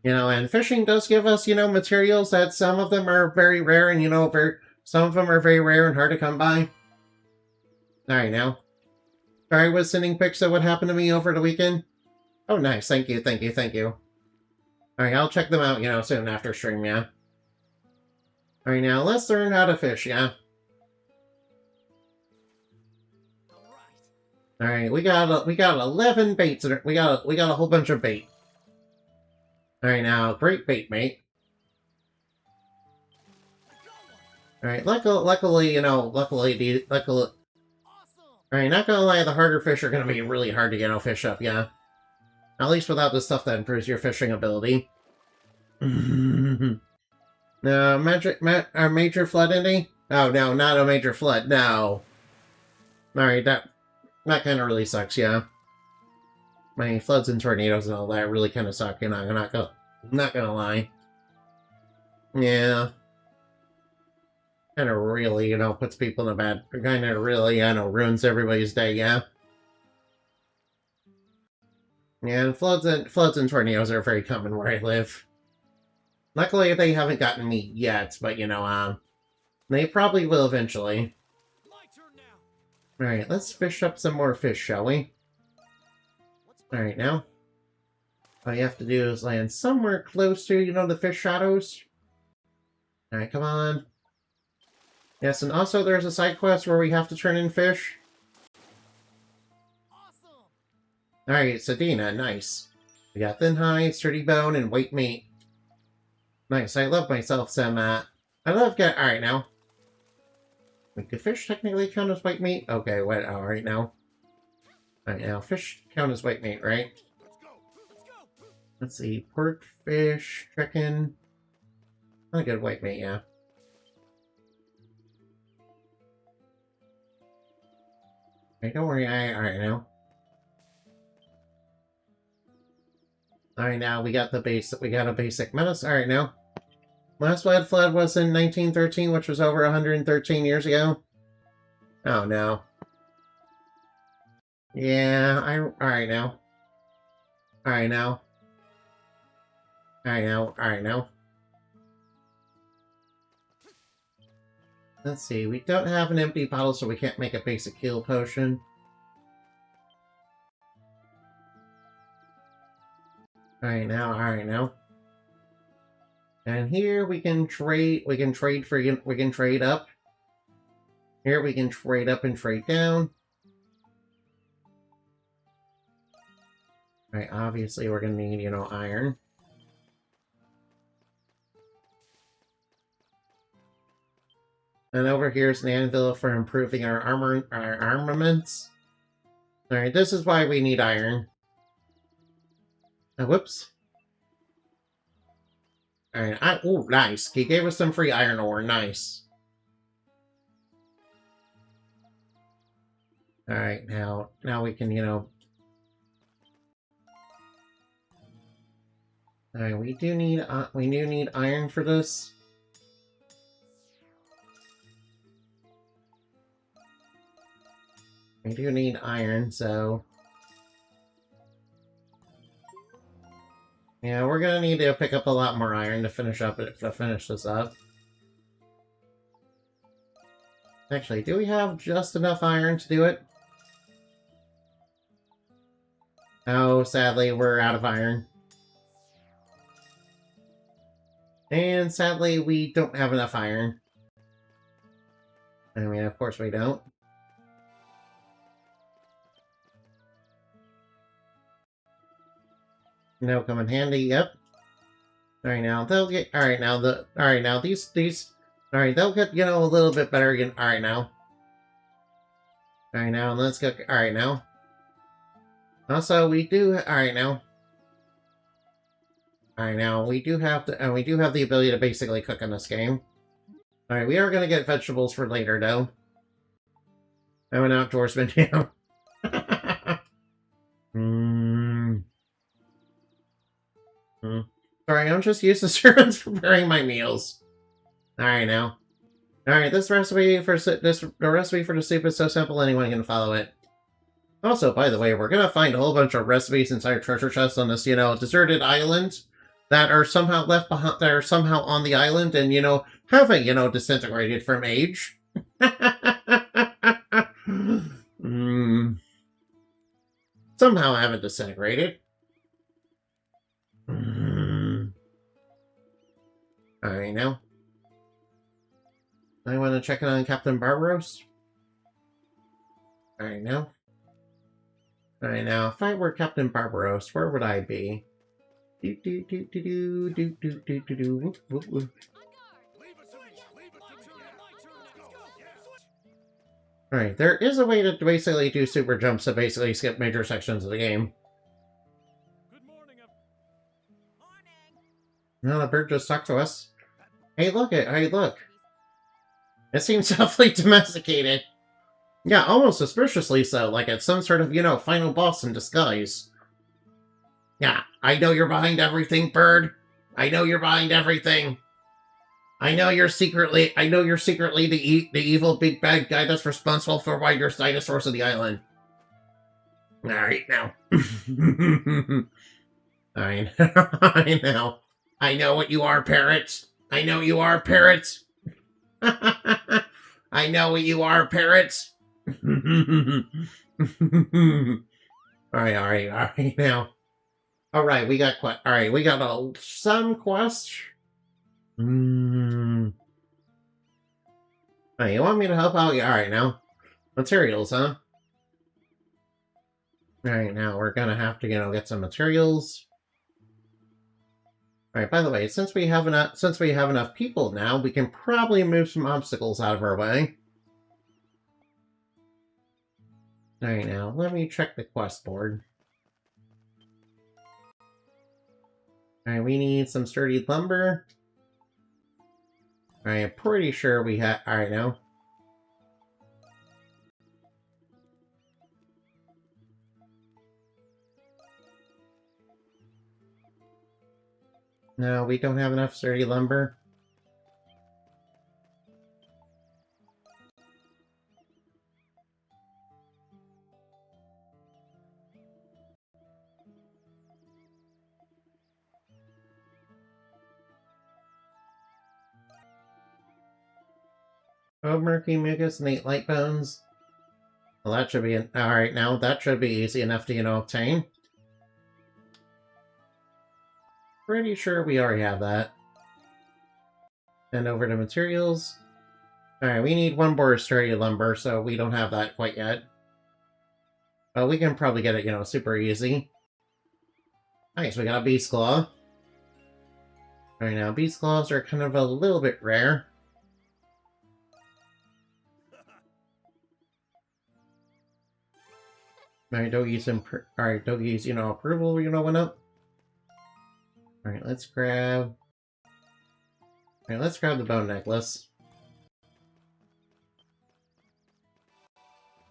And fishing does give us, materials that some of them are very rare, and, some of them are very rare and hard to come by. Alright, now. Sorry, I was sending pics of what happened to me over the weekend. Oh, nice. Thank you. Alright, I'll check them out, soon after stream, yeah. Alright, now, let's learn how to fish, yeah. Alright, we got 11 baits. We got a whole bunch of bait. Alright, now, great bait, mate. Alright, luckily, Alright, not gonna lie, the harder fish are gonna be really hard to, fish up, yeah. At least without the stuff that improves your fishing ability. No, major flood ending? Oh, no, not a major flood, no. Alright, that kind of really sucks, yeah. I mean, floods and tornadoes and all that really kind of suck, I'm not gonna lie. Yeah. Kind of really, puts people in a bad... Kind of really, ruins everybody's day, yeah. Yeah, floods and tornadoes are very common where I live. Luckily, they haven't gotten me yet, but, they probably will eventually. Alright, let's fish up some more fish, shall we? Alright, now. All you have to do is land somewhere close to, the fish shadows. Alright, come on. Yes, and also there's a side quest where we have to turn in fish. Alright, Sedina, nice. We got thin hide, sturdy bone, and white meat. Nice, I love myself some, alright now. Wait, do fish technically count as white meat? Okay, what, alright now. Alright, now fish count as white meat, right? Let's go. Let's go. Let's see, pork, fish, chicken. Not a good white meat, yeah. Alright, don't worry, alright now. Alright, now we got a basic medicine. Alright, now. Last flood was in 1913, which was over 113 years ago. Oh, no. Yeah, alright now. Alright now. Alright now. Let's see, we don't have an empty bottle, so we can't make a basic heal potion. Alright now. And here we can trade up. Here we can trade up and trade down. Alright, obviously we're gonna need, iron. And over here's an anvil for improving our armaments. Alright, this is why we need iron. Whoops. Alright, ooh, nice. He gave us some free iron ore, nice. Alright, now we can, Alright, we do need iron for this. We do need iron, so... Yeah, we're gonna need to pick up a lot more iron to finish this up. Actually, do we have just enough iron to do it? Oh, sadly, we're out of iron. And sadly, we don't have enough iron. I mean, of course we don't. No, come in handy, yep. Alright, now, they'll get... Alright, now, these... Alright, they'll get, a little bit better again. Alright, now. Alright, now, let's go... Alright, now. Also, we do... Alright, now. Alright, now, we do have the ability to basically cook in this game. Alright, we are gonna get vegetables for later, though. I'm an outdoorsman now. Sorry, I'm just used to servants preparing my meals. Alright, now. Alright, the recipe for the soup is so simple anyone can follow it. Also, by the way, we're gonna find a whole bunch of recipes inside treasure chests on this, deserted island that are somehow left behind, that are somehow on the island and, haven't, disintegrated from age. Somehow haven't disintegrated. Alright, now. I want to check in on Captain Barbaros. Alright, now. Alright, now, if I were Captain Barbaros, where would I be? Alright, there is a way to basically do super jumps to basically skip major sections of the game. Good morning, No, the bird just talked to us. Hey, look. It seems awfully domesticated. Yeah, almost suspiciously so, like it's some sort of, final boss in disguise. Yeah, I know you're behind everything, bird. I know you're behind everything. I know you're secretly the evil big bad guy that's responsible for why there's dinosaurs on the island. Alright, now. I know. I know what you are, parrots. I know you are, parrots. I know what you are, parrots. Alright, now. Alright, we got some quest. Oh, you want me to help out? Yeah, alright, now. Materials, huh? Alright, now we're gonna have to, get some materials. Alright, by the way, since we have enough people now, we can probably move some obstacles out of our way. Alright, now, let me check the quest board. Alright, we need some sturdy lumber. Alright, I'm pretty sure we have... Alright, now. No, we don't have enough sturdy lumber. Oh, murky mucus and 8 light bones. Well, that should be... Alright, now, that should be easy enough to, obtain. Pretty sure we already have that. And over to materials. Alright, we need one more sturdy lumber, so we don't have that quite yet. But we can probably get it, super easy. Nice, we got a beast claw. Alright, now, beast claws are kind of a little bit rare. Alright, Dogi's approval, went up. Alright, let's grab... Alright, let's grab the bone necklace.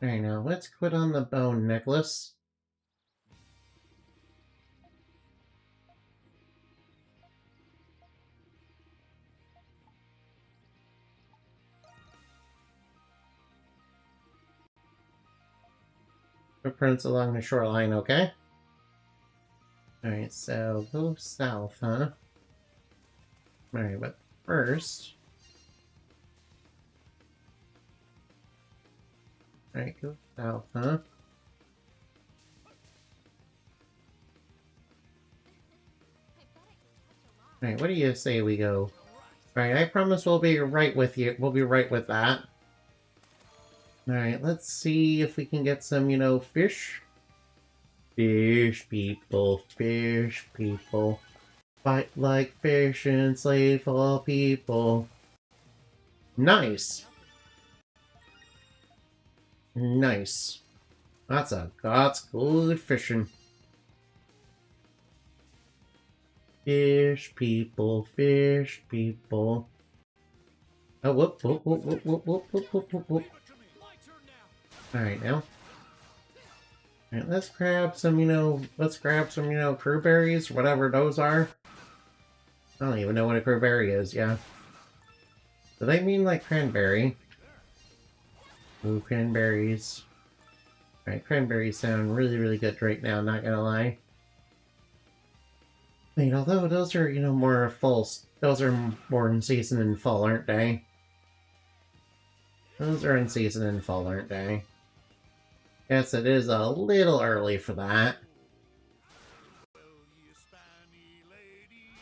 Alright, now, let's quit on the bone necklace. Footprints along the shoreline, okay? Alright, so go south, huh? Alright, but first... Alright, go south, huh? Alright, what do you say we go? Alright, I promise we'll be right with you. We'll be right with that. Alright, let's see if we can get some, fish. Fish people, fish people. Fight like fish and slave all people. Nice! Nice. That's good fishing. Fish people, fish people. Oh, whoop, whoop, whoop, whoop, whoop, whoop, whoop, whoop, whoop. Alright, now. Alright, let's grab some, crewberries, whatever those are. I don't even know what a crewberry is, yeah. Do they mean like cranberry? Ooh, cranberries. Alright, cranberries sound really, really good right now, not gonna lie. I mean, although those are, more those are more in season in fall, aren't they? Those are in season in fall, aren't they? Yes, it is a little early for that. Well, you Spani lady.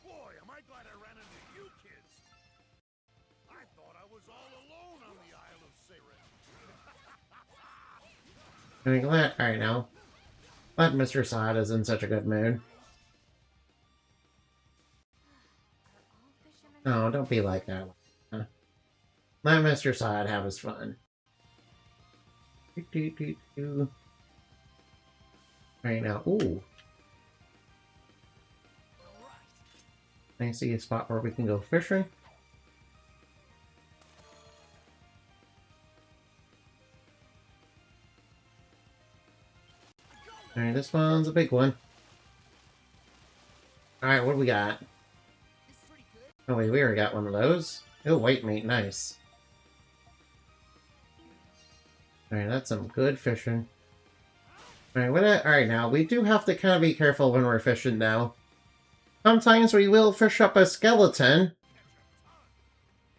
Boy, am I glad I ran into you kids. I thought I was all alone on the Isle of Siren. I'm glad. Alright, now. Glad Mr. Sod is in such a good mood. Oh, don't be like that. Huh? Let Mr. Sod have his fun. Alright, now. Ooh. I see a spot where we can go fishing. Alright, this one's a big one. Alright, what do we got? Oh wait, we already got one of those. Oh, white meat, nice. Alright, that's some good fishing. Alright, now, we do have to kind of be careful when we're fishing now. Sometimes we will fish up a skeleton.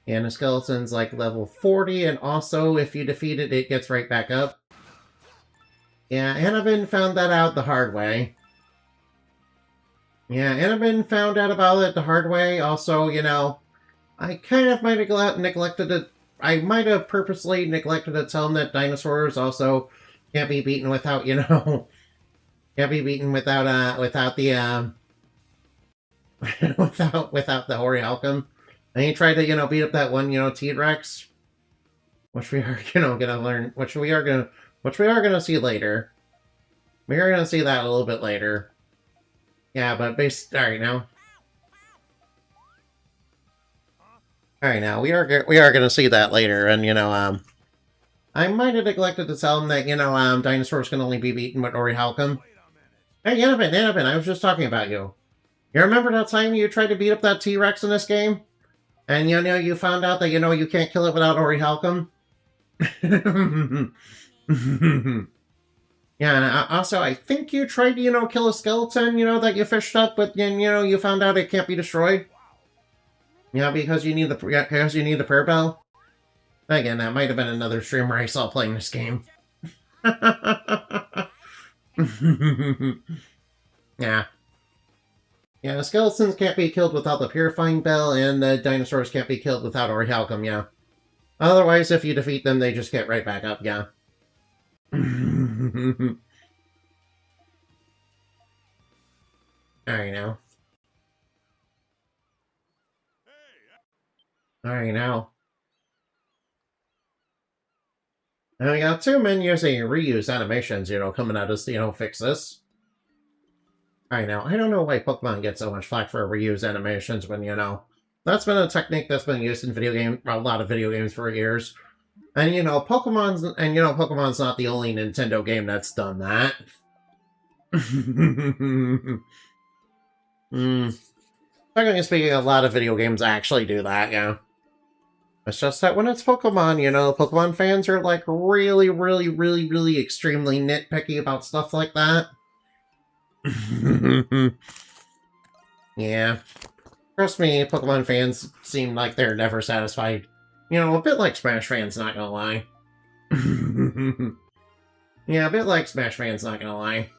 And the skeleton's like level 40, and also if you defeat it, it gets right back up. Yeah, Annabin found that out the hard way. Yeah, Annabin found out about it the hard way. Also, I kind of might have neglected it. I might have purposely neglected to tell him that dinosaurs also can't be beaten without, can't be beaten without, without the, without the Hoary Halcom. And he tried to, beat up that one, T-Rex. Which we are, gonna learn, which we are gonna which we are going to see later. We are going to see that a little bit later. Yeah, but alright now. Alright now, we are going to see that later, and, you know, I might have neglected to tell him that, you know, dinosaurs can only be beaten with orichalcum. Hey, Annabin, I was just talking about you. You remember that time you tried to beat up that T-Rex in this game? And, you know, you found out that, you know, you can't kill it without orichalcum? Yeah, and also, I think you tried to, you know, kill a skeleton, you know, that you fished up, but, you know, you found out it can't be destroyed. Yeah, because you need the prayer bell. Again, that might have been another streamer I saw playing this game. Yeah. Yeah, the skeletons can't be killed without the purifying bell, and the dinosaurs can't be killed without orichalcum, yeah. Otherwise, if you defeat them, they just get right back up, yeah. Alright now. Alright now. And we got two men using reuse animations, you know, coming out as, you know, fix this. Alright now, I don't know why Pokemon get so much flack for reuse animations when, you know, that's been a technique that's been used in a lot of video games for years. And, you know, Pokemon's not the only Nintendo game that's done that. Technically speaking, a lot of video games actually do that, yeah. It's just that when it's Pokemon, you know, Pokemon fans are, like, really, really, really, really extremely nitpicky about stuff like that. Yeah. Trust me, Pokemon fans seem like they're never satisfied. You know, a bit like Smash fans, not gonna lie. Yeah, a bit like Smash fans, not gonna lie.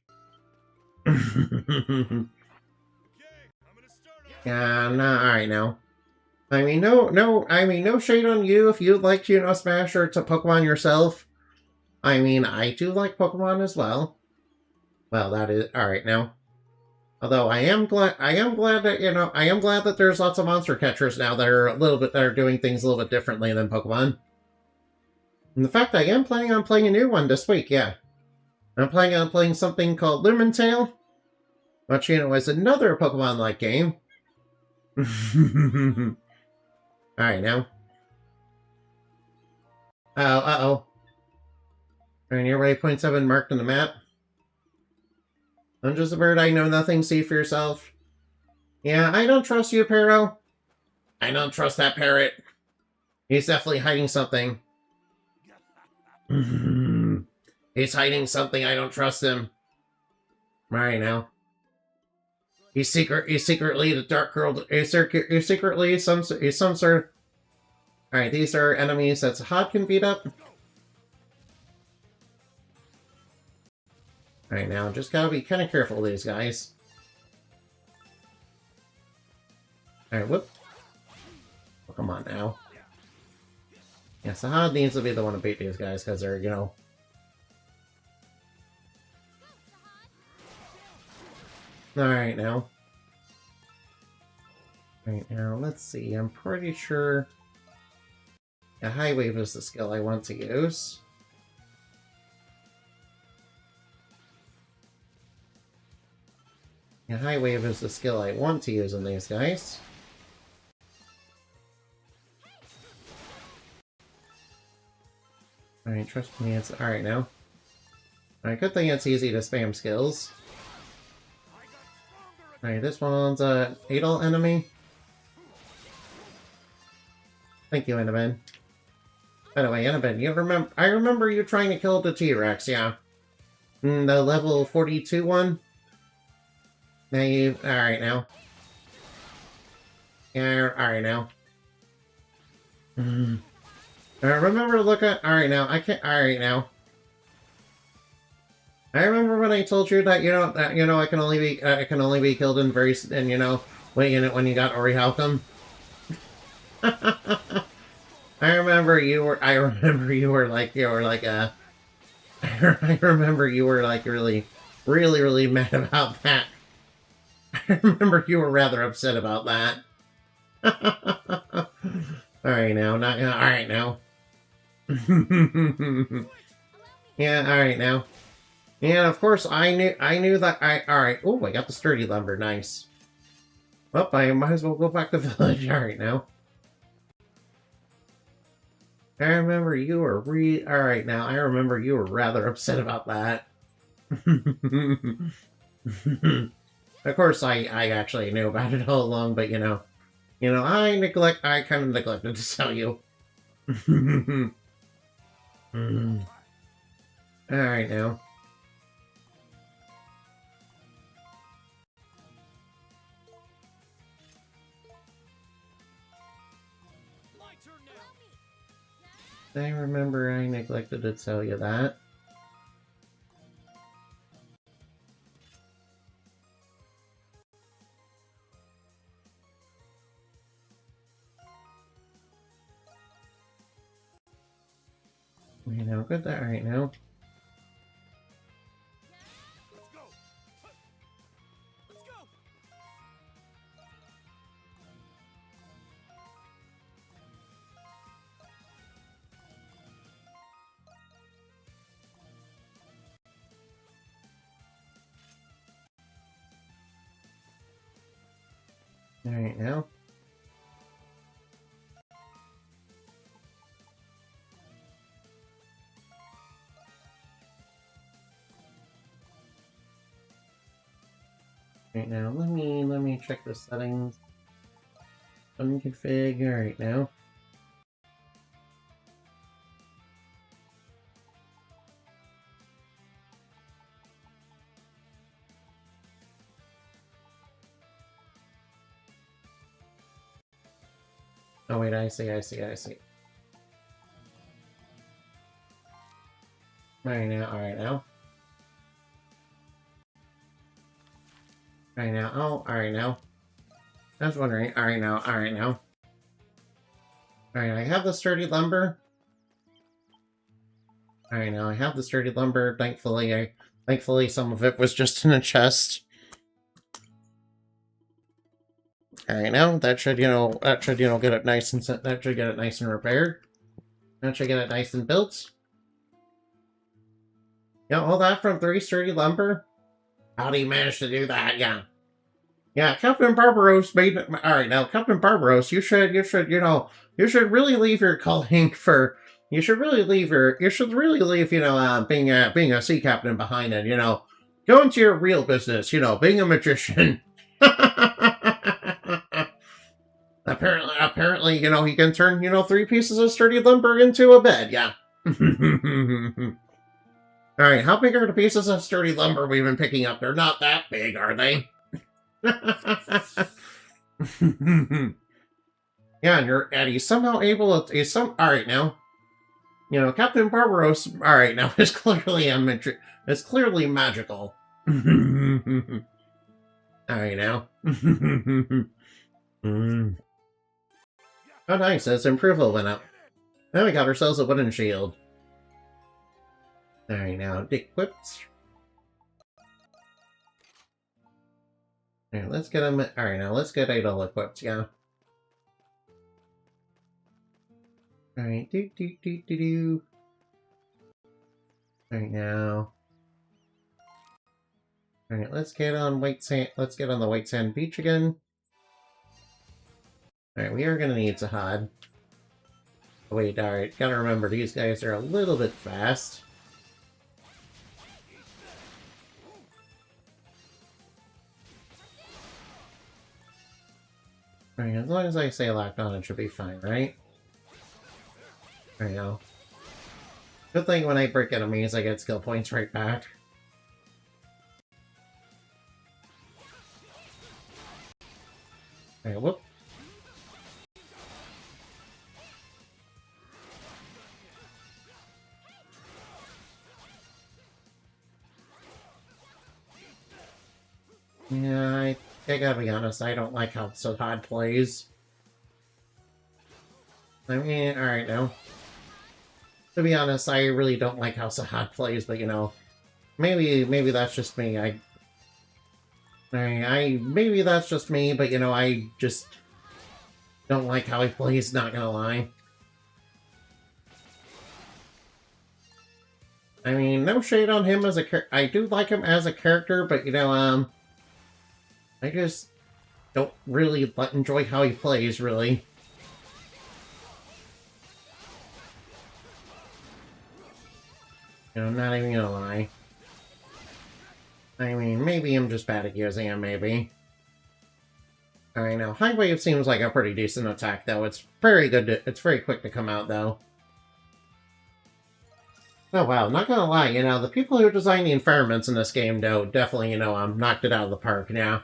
Yeah, nah, alright now. I mean, no shade on you if you like, you know, Smash or to Pokemon yourself. I mean, I do like Pokemon as well. Well, that is alright now. Although I am glad that, you know, I am glad that there's lots of monster catchers now that are doing things a little bit differently than Pokemon. And the fact I am planning on playing a new one this week, yeah. I'm planning on playing something called Lumentale, which, you know, is another Pokemon-like game. Alright, now. Uh-oh. Alright, you're waypoint 7 marked on the map. I'm just a bird, I know nothing, see for yourself. Yeah, I don't trust you, Pero. I don't trust that parrot. He's definitely hiding something. He's hiding something, I don't trust him. Alright, now. He's secretly the Dark Girl. He's secretly some sort of... Alright, these are enemies that Sahad can beat up. Alright, now, just gotta be kind of careful with these guys. Alright, whoop. Oh, come on now. Yeah, Sahad needs to be the one to beat these guys, because they're, you know... Alright, now. Alright, now, let's see. I'm pretty sure... A High Wave is the skill I want to use. A High Wave is the skill I want to use on these guys. Alright, trust me, it's alright now. Alright, good thing it's easy to spam skills. Alright, this one's a Adol enemy. Thank you, Annabin. By the way, Annabin, I remember you trying to kill the T-Rex, yeah. The level 42 one? Now you... Alright now. Yeah, alright now. I remember to look at... Alright now, I can't... Alright now. I remember when I told you that, I can only be killed in you know, when you got orichalcum. I remember you were like really, really, really mad about that. I remember you were rather upset about that. Alright now, alright now. Yeah, alright now. And of course I knew that alright. Oh, I got the sturdy lumber, nice. Well, I might as well go back to the village. Alright now. I remember you were alright now, I remember you were rather upset about that. Of course I actually knew about it all along, but you know, I kind of neglected to tell you. Alright now. My turn now. I remember I neglected to tell you that. You know, good that right now. Let's go. Let's go. Alright now. Right now, let me check the settings. Unconfig. Alright now. Oh wait, I see. Alright now, alright now. Alright now, oh, alright now. I was wondering, alright now. Alright, I have the sturdy lumber. Alright now, I have the sturdy lumber. Thankfully some of it was just in a chest. Alright now, that should get it nice and that should get it nice and repaired. That should get it nice and built. Yeah, all that from 3 sturdy lumber? How do you manage to do that? Yeah. Yeah, Captain Barbaros made it. Alright, now, Captain Barbaros, you should really leave your calling for. You should really leave, being a sea captain behind it, Go into your real business, being a magician. Apparently, he can turn, 3 pieces of sturdy lumber into a bed, yeah. Alright, how big are the pieces of sturdy lumber we've been picking up? They're not that big, are they? Yeah, and he's somehow able to... Alright, now. Captain Barbaros... Alright, now, is clearly magical. Alright, now. Oh, nice, that's improval went up. Now we got ourselves a wooden shield. Alright, now, equipped. Alright, let's get him... Alright, now, let's get Adol equipped, yeah. Alright, do. Alright, now. Alright, let's get on the White Sand Beach again. Alright, we are gonna need Sahad. Oh, wait, alright, gotta remember, these guys are a little bit fast. Alright, as long as I say locked on, it should be fine, right? There you go. Good thing when I break enemies, I get skill points right back. Alright, whoop. Yeah, I gotta be honest, I don't like how Sahad plays. I mean, alright now. To be honest, I really don't like how Sahad plays, but maybe that's just me. Maybe that's just me, but I just don't like how he plays, not gonna lie. I mean, no shade on him as a character. I do like him as a character, but, I just don't really enjoy how he plays, really. I'm not even gonna lie. I mean, maybe I'm just bad at using him, maybe. I know. High Wave seems like a pretty decent attack, though. It's very good. It's very quick to come out, though. Oh, wow. Not gonna lie, the people who designed the environments in this game, though, definitely, knocked it out of the park, yeah.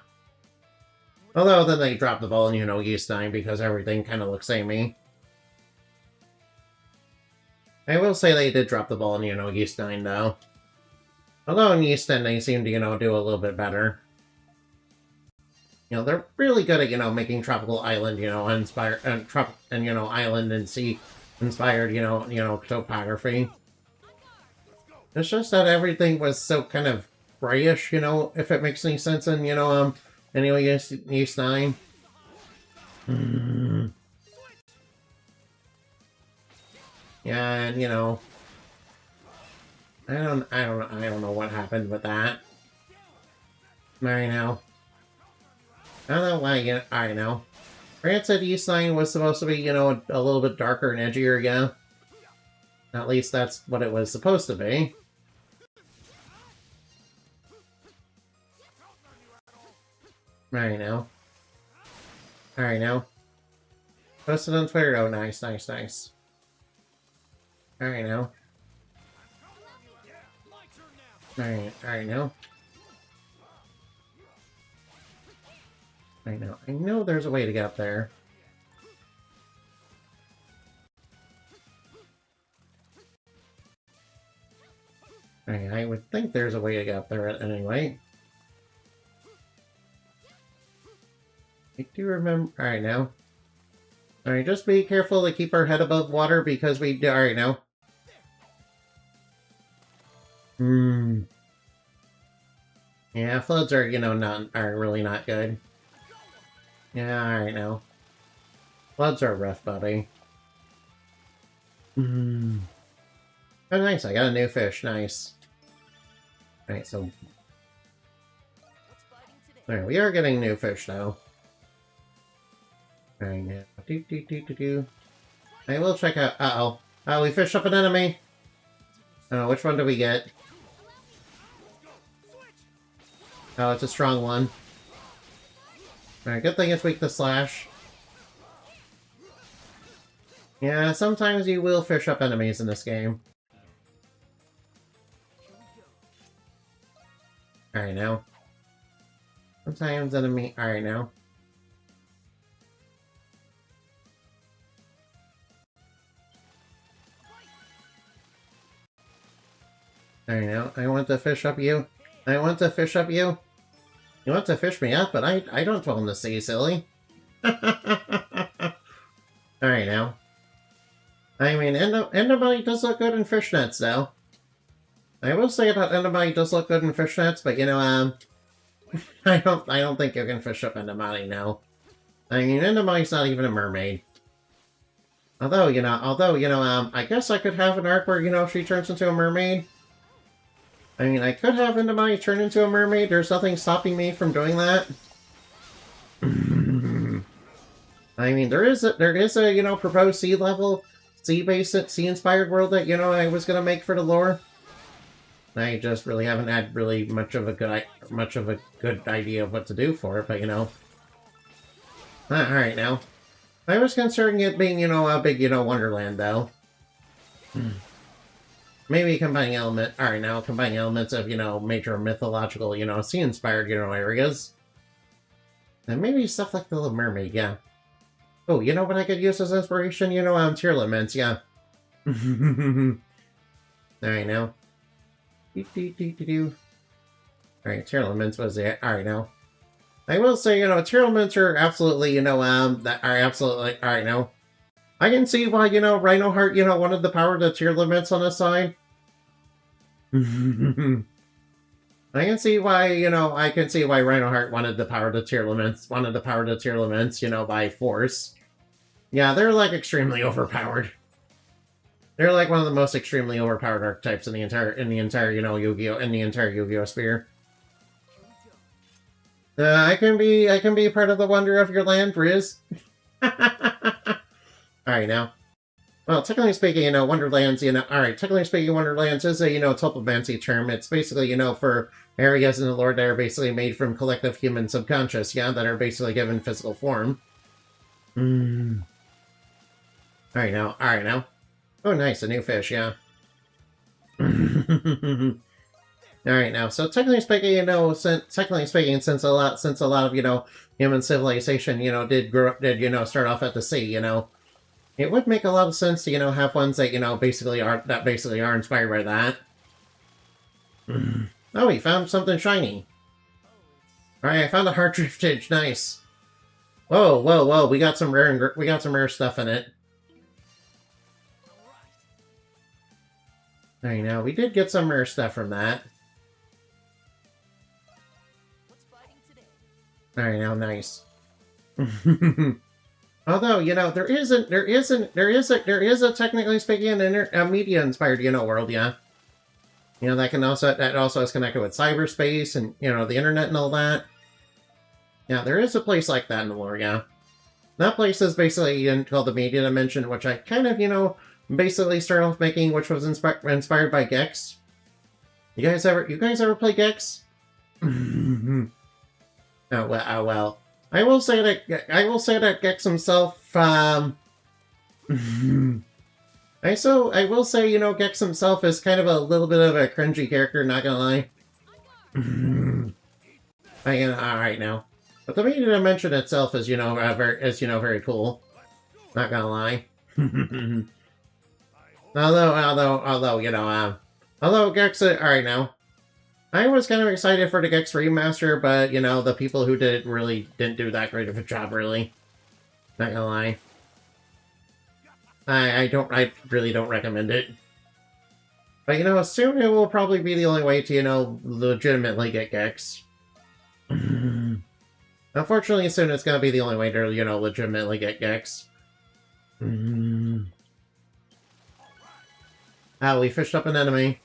Although, then they dropped the ball in, Yeastine, because everything kind of looks samey. I will say they did drop the ball in, Yeastine, though. Although in Yeastine, they seem to, do a little bit better. They're really good at, making Tropical Island, inspired, and, island and sea inspired, topography. It's just that everything was so kind of grayish, if it makes any sense, and, anyway, Yeastine. Yeah, and, I don't know what happened with that. I know. I don't know why, I know. Granted, Yeastine was supposed to be, a little bit darker and edgier, yeah. At least that's what it was supposed to be. I know. I know. Posted on Twitter. Oh, nice, nice, nice. I know. I know. I know. I know there's a way to get up there. I would think there's a way to get up there anyway. I do remember. Alright, now. Alright, just be careful to keep our head above water because we do. Alright, now. Yeah, floods are, are really not good. Yeah, alright now. Floods are rough, buddy. Oh, nice, I got a new fish, nice. Alright, so... Alright, we are getting new fish, though. Alright, now... I will check out... Uh-oh. Oh, we fished up an enemy! Oh, which one do we get? Oh, it's a strong one. Alright, good thing it's weak to slash. Yeah, sometimes you will fish up enemies in this game. Alright, now. Sometimes enemy... Alright, now. Alright, now. I want to fish up you. I want to fish up you. You want to fish me up, but I don't dwell in the sea, silly. Alright, now. I mean, Endobody does look good in fishnets, though. I will say that Endobody does look good in fishnets, but, I don't think you can fish up Endobody now. I mean, Endobody's not even a mermaid. Although, I guess I could have an arc where, she turns into a mermaid. I mean, I could have Endobody turn into a mermaid. There's nothing stopping me from doing that. I mean, there is a proposed sea-based, sea-inspired world that, I was gonna make for the lore. I just really haven't had really much of a good idea of what to do for it, but, Alright, now. I was considering it being, a big, Wonderland, though. Maybe combining combining elements of, major mythological, sea-inspired, areas. And maybe stuff like the Little Mermaid, yeah. Oh, you know what I could use as inspiration? Tear Laments, yeah. Alright, now. Alright, Tear Laments was it. Alright, now. I will say, Tear Laments are absolutely, that are absolutely... Alright, now. I can see why, Rhinoheart, wanted the power to Tear Laments on his side. I can see why, Rhinoheart wanted the power to Tear Laments, by force. Yeah, they're, like, extremely overpowered. They're like one of the most extremely overpowered archetypes in the entire Yu-Gi-Oh sphere. I can be part of the wonder of your land, Riz. Alright, now. Well, technically speaking, Wonderlands, technically speaking, Wonderlands is a, topomancy term. It's basically, for areas in the lore that are basically made from collective human subconscious, that are basically given physical form. Alright now. Oh, nice, a new fish, yeah. Alright now, so technically speaking, since a lot of, human civilization, did start off at the sea, it would make a lot of sense to, have ones that, basically are inspired by that. Oh, we found something shiny. Alright, I found a heart driftage, nice. Whoa, we got some rare stuff in it. Alright, now, we did get some rare stuff from that. Alright, now, nice. Although, there is a technically speaking a media-inspired, world, yeah. That also is connected with cyberspace and, the internet and all that. Yeah, there is a place like that in the lore, yeah. That place is basically called the Media Dimension, which I kind of, basically started off making, which was inspired by Gex. You guys ever play Gex? Oh well. I will say that Gex himself, I will say, Gex himself is kind of a little bit of a cringy character, not gonna lie. Alright now. But the Media Dimension itself is, very cool. Not gonna lie. Although Gex, alright now. I was kind of excited for the Gex remaster, but, the people who did it really didn't do that great of a job, really. Not gonna lie. I really don't recommend it. But, soon it will probably be the only way to, legitimately get Gex. Unfortunately, soon it's gonna be the only way to, legitimately get Gex. Ah, we fished up an enemy.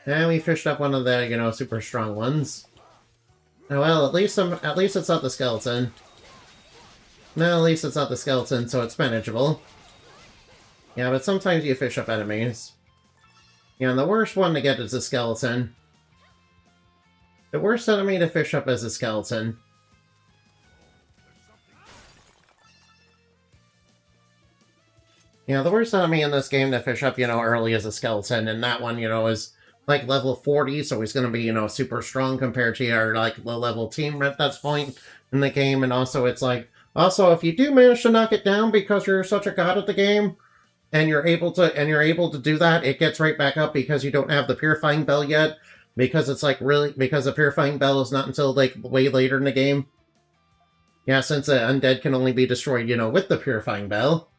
And we fished up one of the, super strong ones. Oh, well, at least it's not the skeleton. No, at least it's not the skeleton, so it's manageable. Yeah, but sometimes you fish up enemies. Yeah, and the worst one to get is the skeleton. The worst enemy to fish up is a skeleton. Yeah, the worst enemy in this game to fish up, early is a skeleton, and that one, is like level 40, so he's gonna be, super strong compared to your, like, low-level team at that point in the game, and also it's like, if you do manage to knock it down because you're such a god at the game, and you're able to do that, it gets right back up because you don't have the Purifying Bell yet, because it's like, because the Purifying Bell is not until, like, way later in the game. Yeah, since the undead can only be destroyed, with the Purifying Bell.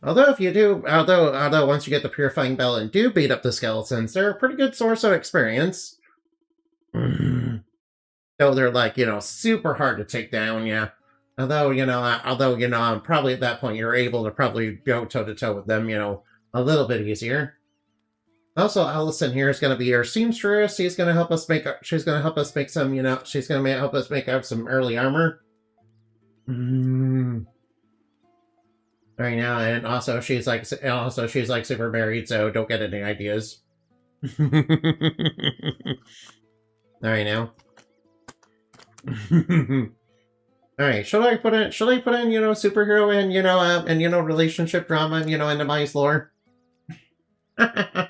Although once you get the Purifying Bell and do beat up the skeletons, they're a pretty good source of experience. Though they're like, super hard to take down, yeah. Although, probably at that point you're able to probably go toe-to-toe with them, a little bit easier. Also, Allison here is going to be our seamstress. She's going to help us make up some early armor. Right now, and also she's like super married, so don't get any ideas. Alright now. Alright, should I put in superhero and relationship drama and Demise lore? I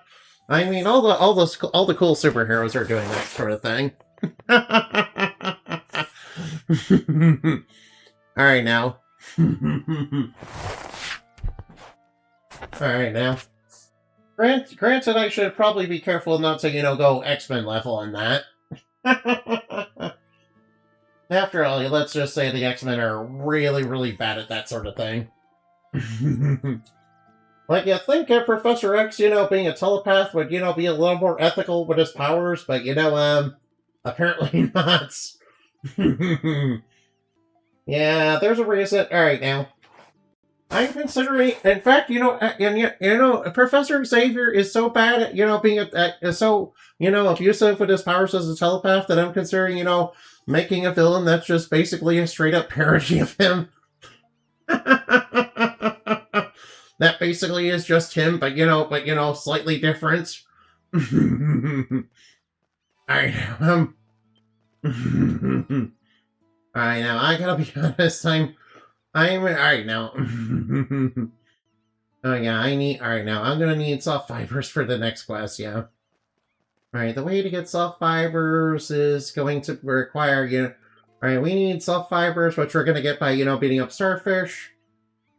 mean, all the cool superheroes are doing that sort of thing. Alright now. Alright now. Granted, I should probably be careful not to, go X-Men level on that. After all, let's just say the X-Men are really, really bad at that sort of thing. Like, you think Professor X, being a telepath would, be a little more ethical with his powers, but, apparently not. Yeah, there's a reason. Alright now. I'm considering, in fact, Professor Xavier is so bad at, being so, abusive with his powers as a telepath that I'm considering, making a villain that's just basically a straight up parody of him. That basically is just him, but slightly different. I know. I know. I gotta be honest. I'm alright now. Oh yeah, alright now. I'm gonna need soft fibers for the next quest. Yeah. Alright, the way to get soft fibers is going to require Alright, we need soft fibers, which we're gonna get by beating up starfish.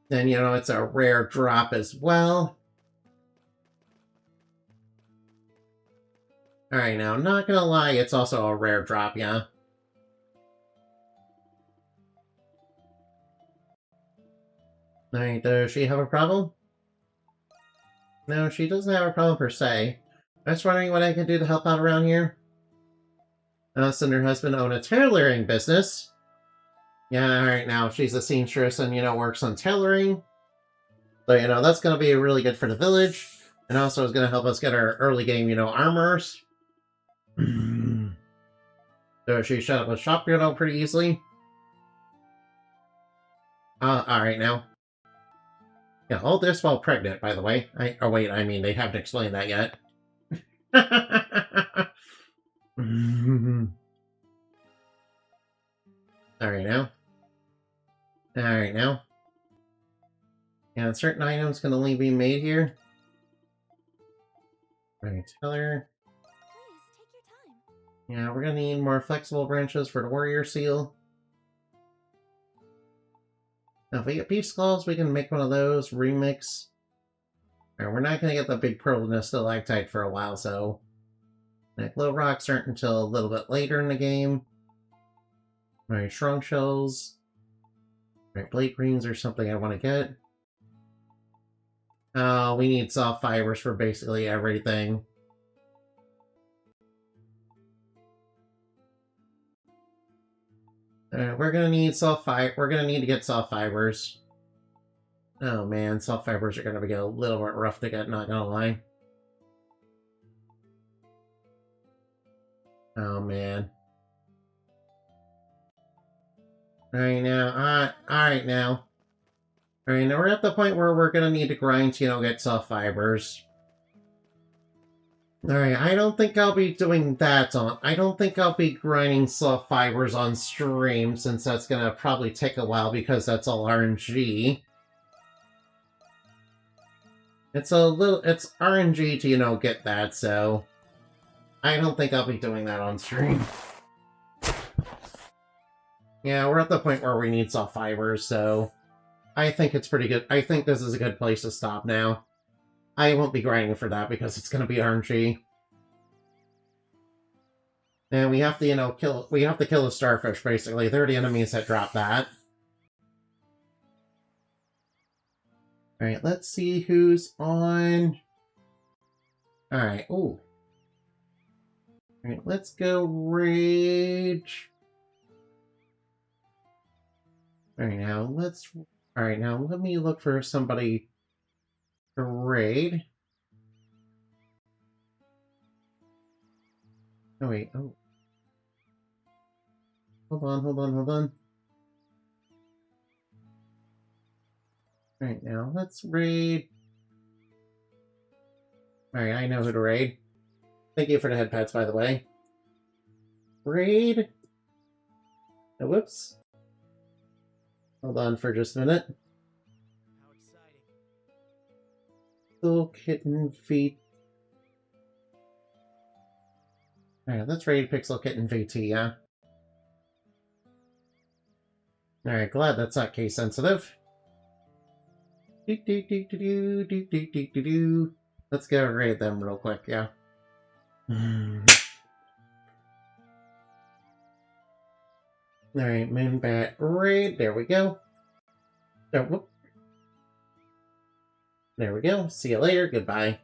Then it's a rare drop as well. Alright, now, not gonna lie, it's also a rare drop, yeah. Alright, does she have a problem? No, she doesn't have a problem per se. I was wondering what I could do to help out around here. Us and her husband own a tailoring business. Yeah, alright, now, she's a seamstress and, works on tailoring. So, that's gonna be really good for the village. And also is gonna help us get our early game, armors. So she shut up a shop, pretty easily. Alright now. Yeah, all this while pregnant, by the way. Wait, I mean, they haven't explained that yet. Alright now. Alright now. Yeah, certain items can only be made here. Alright, tell her. Please, take your time. Yeah, we're gonna need more flexible branches for the warrior seal. Now, if we get beef skulls, we can make one of those, remix. Alright, we're not gonna get the big pearl stalactite for a while, so... Like, glow rocks aren't until a little bit later in the game. Alright, shrunk shells. Alright, blade greens are something I want to get. Oh, we need soft fibers for basically everything. We're gonna need we're gonna need to get soft fibers. Oh man, soft fibers are gonna get a little bit rough to get, not gonna lie. Oh man. Alright now, alright now. Alright, now we're at the point where we're gonna need to grind to, get soft fibers. Alright, I don't think I'll be doing that I don't think I'll be grinding soft fibers on stream, since that's gonna probably take a while because that's all RNG. It's RNG to, get that, so... I don't think I'll be doing that on stream. Yeah, we're at the point where we need soft fibers, so... I think it's pretty good. I think this is a good place to stop now. I won't be grinding for that because it's gonna be RNG. And we have to, we have to kill the starfish, basically. They're the enemies that drop that. Alright, let's see who's on... Alright, ooh. Alright, let's go Rage. Alright, now let's... Alright, now let me look for somebody to raid. Oh, wait, oh. Hold on. Alright, now let's raid. Alright, I know who to raid. Thank you for the head pats, by the way. Raid. Oh, whoops. Hold on for just a minute. How exciting. Little kitten feet. Alright, let's raid Pixel Kitten VT, yeah? Alright, glad that's not case sensitive. Let's go raid them real quick, yeah. Alright, Moonbat raid. There we go. Oh, whoop. There we go. See you later. Goodbye.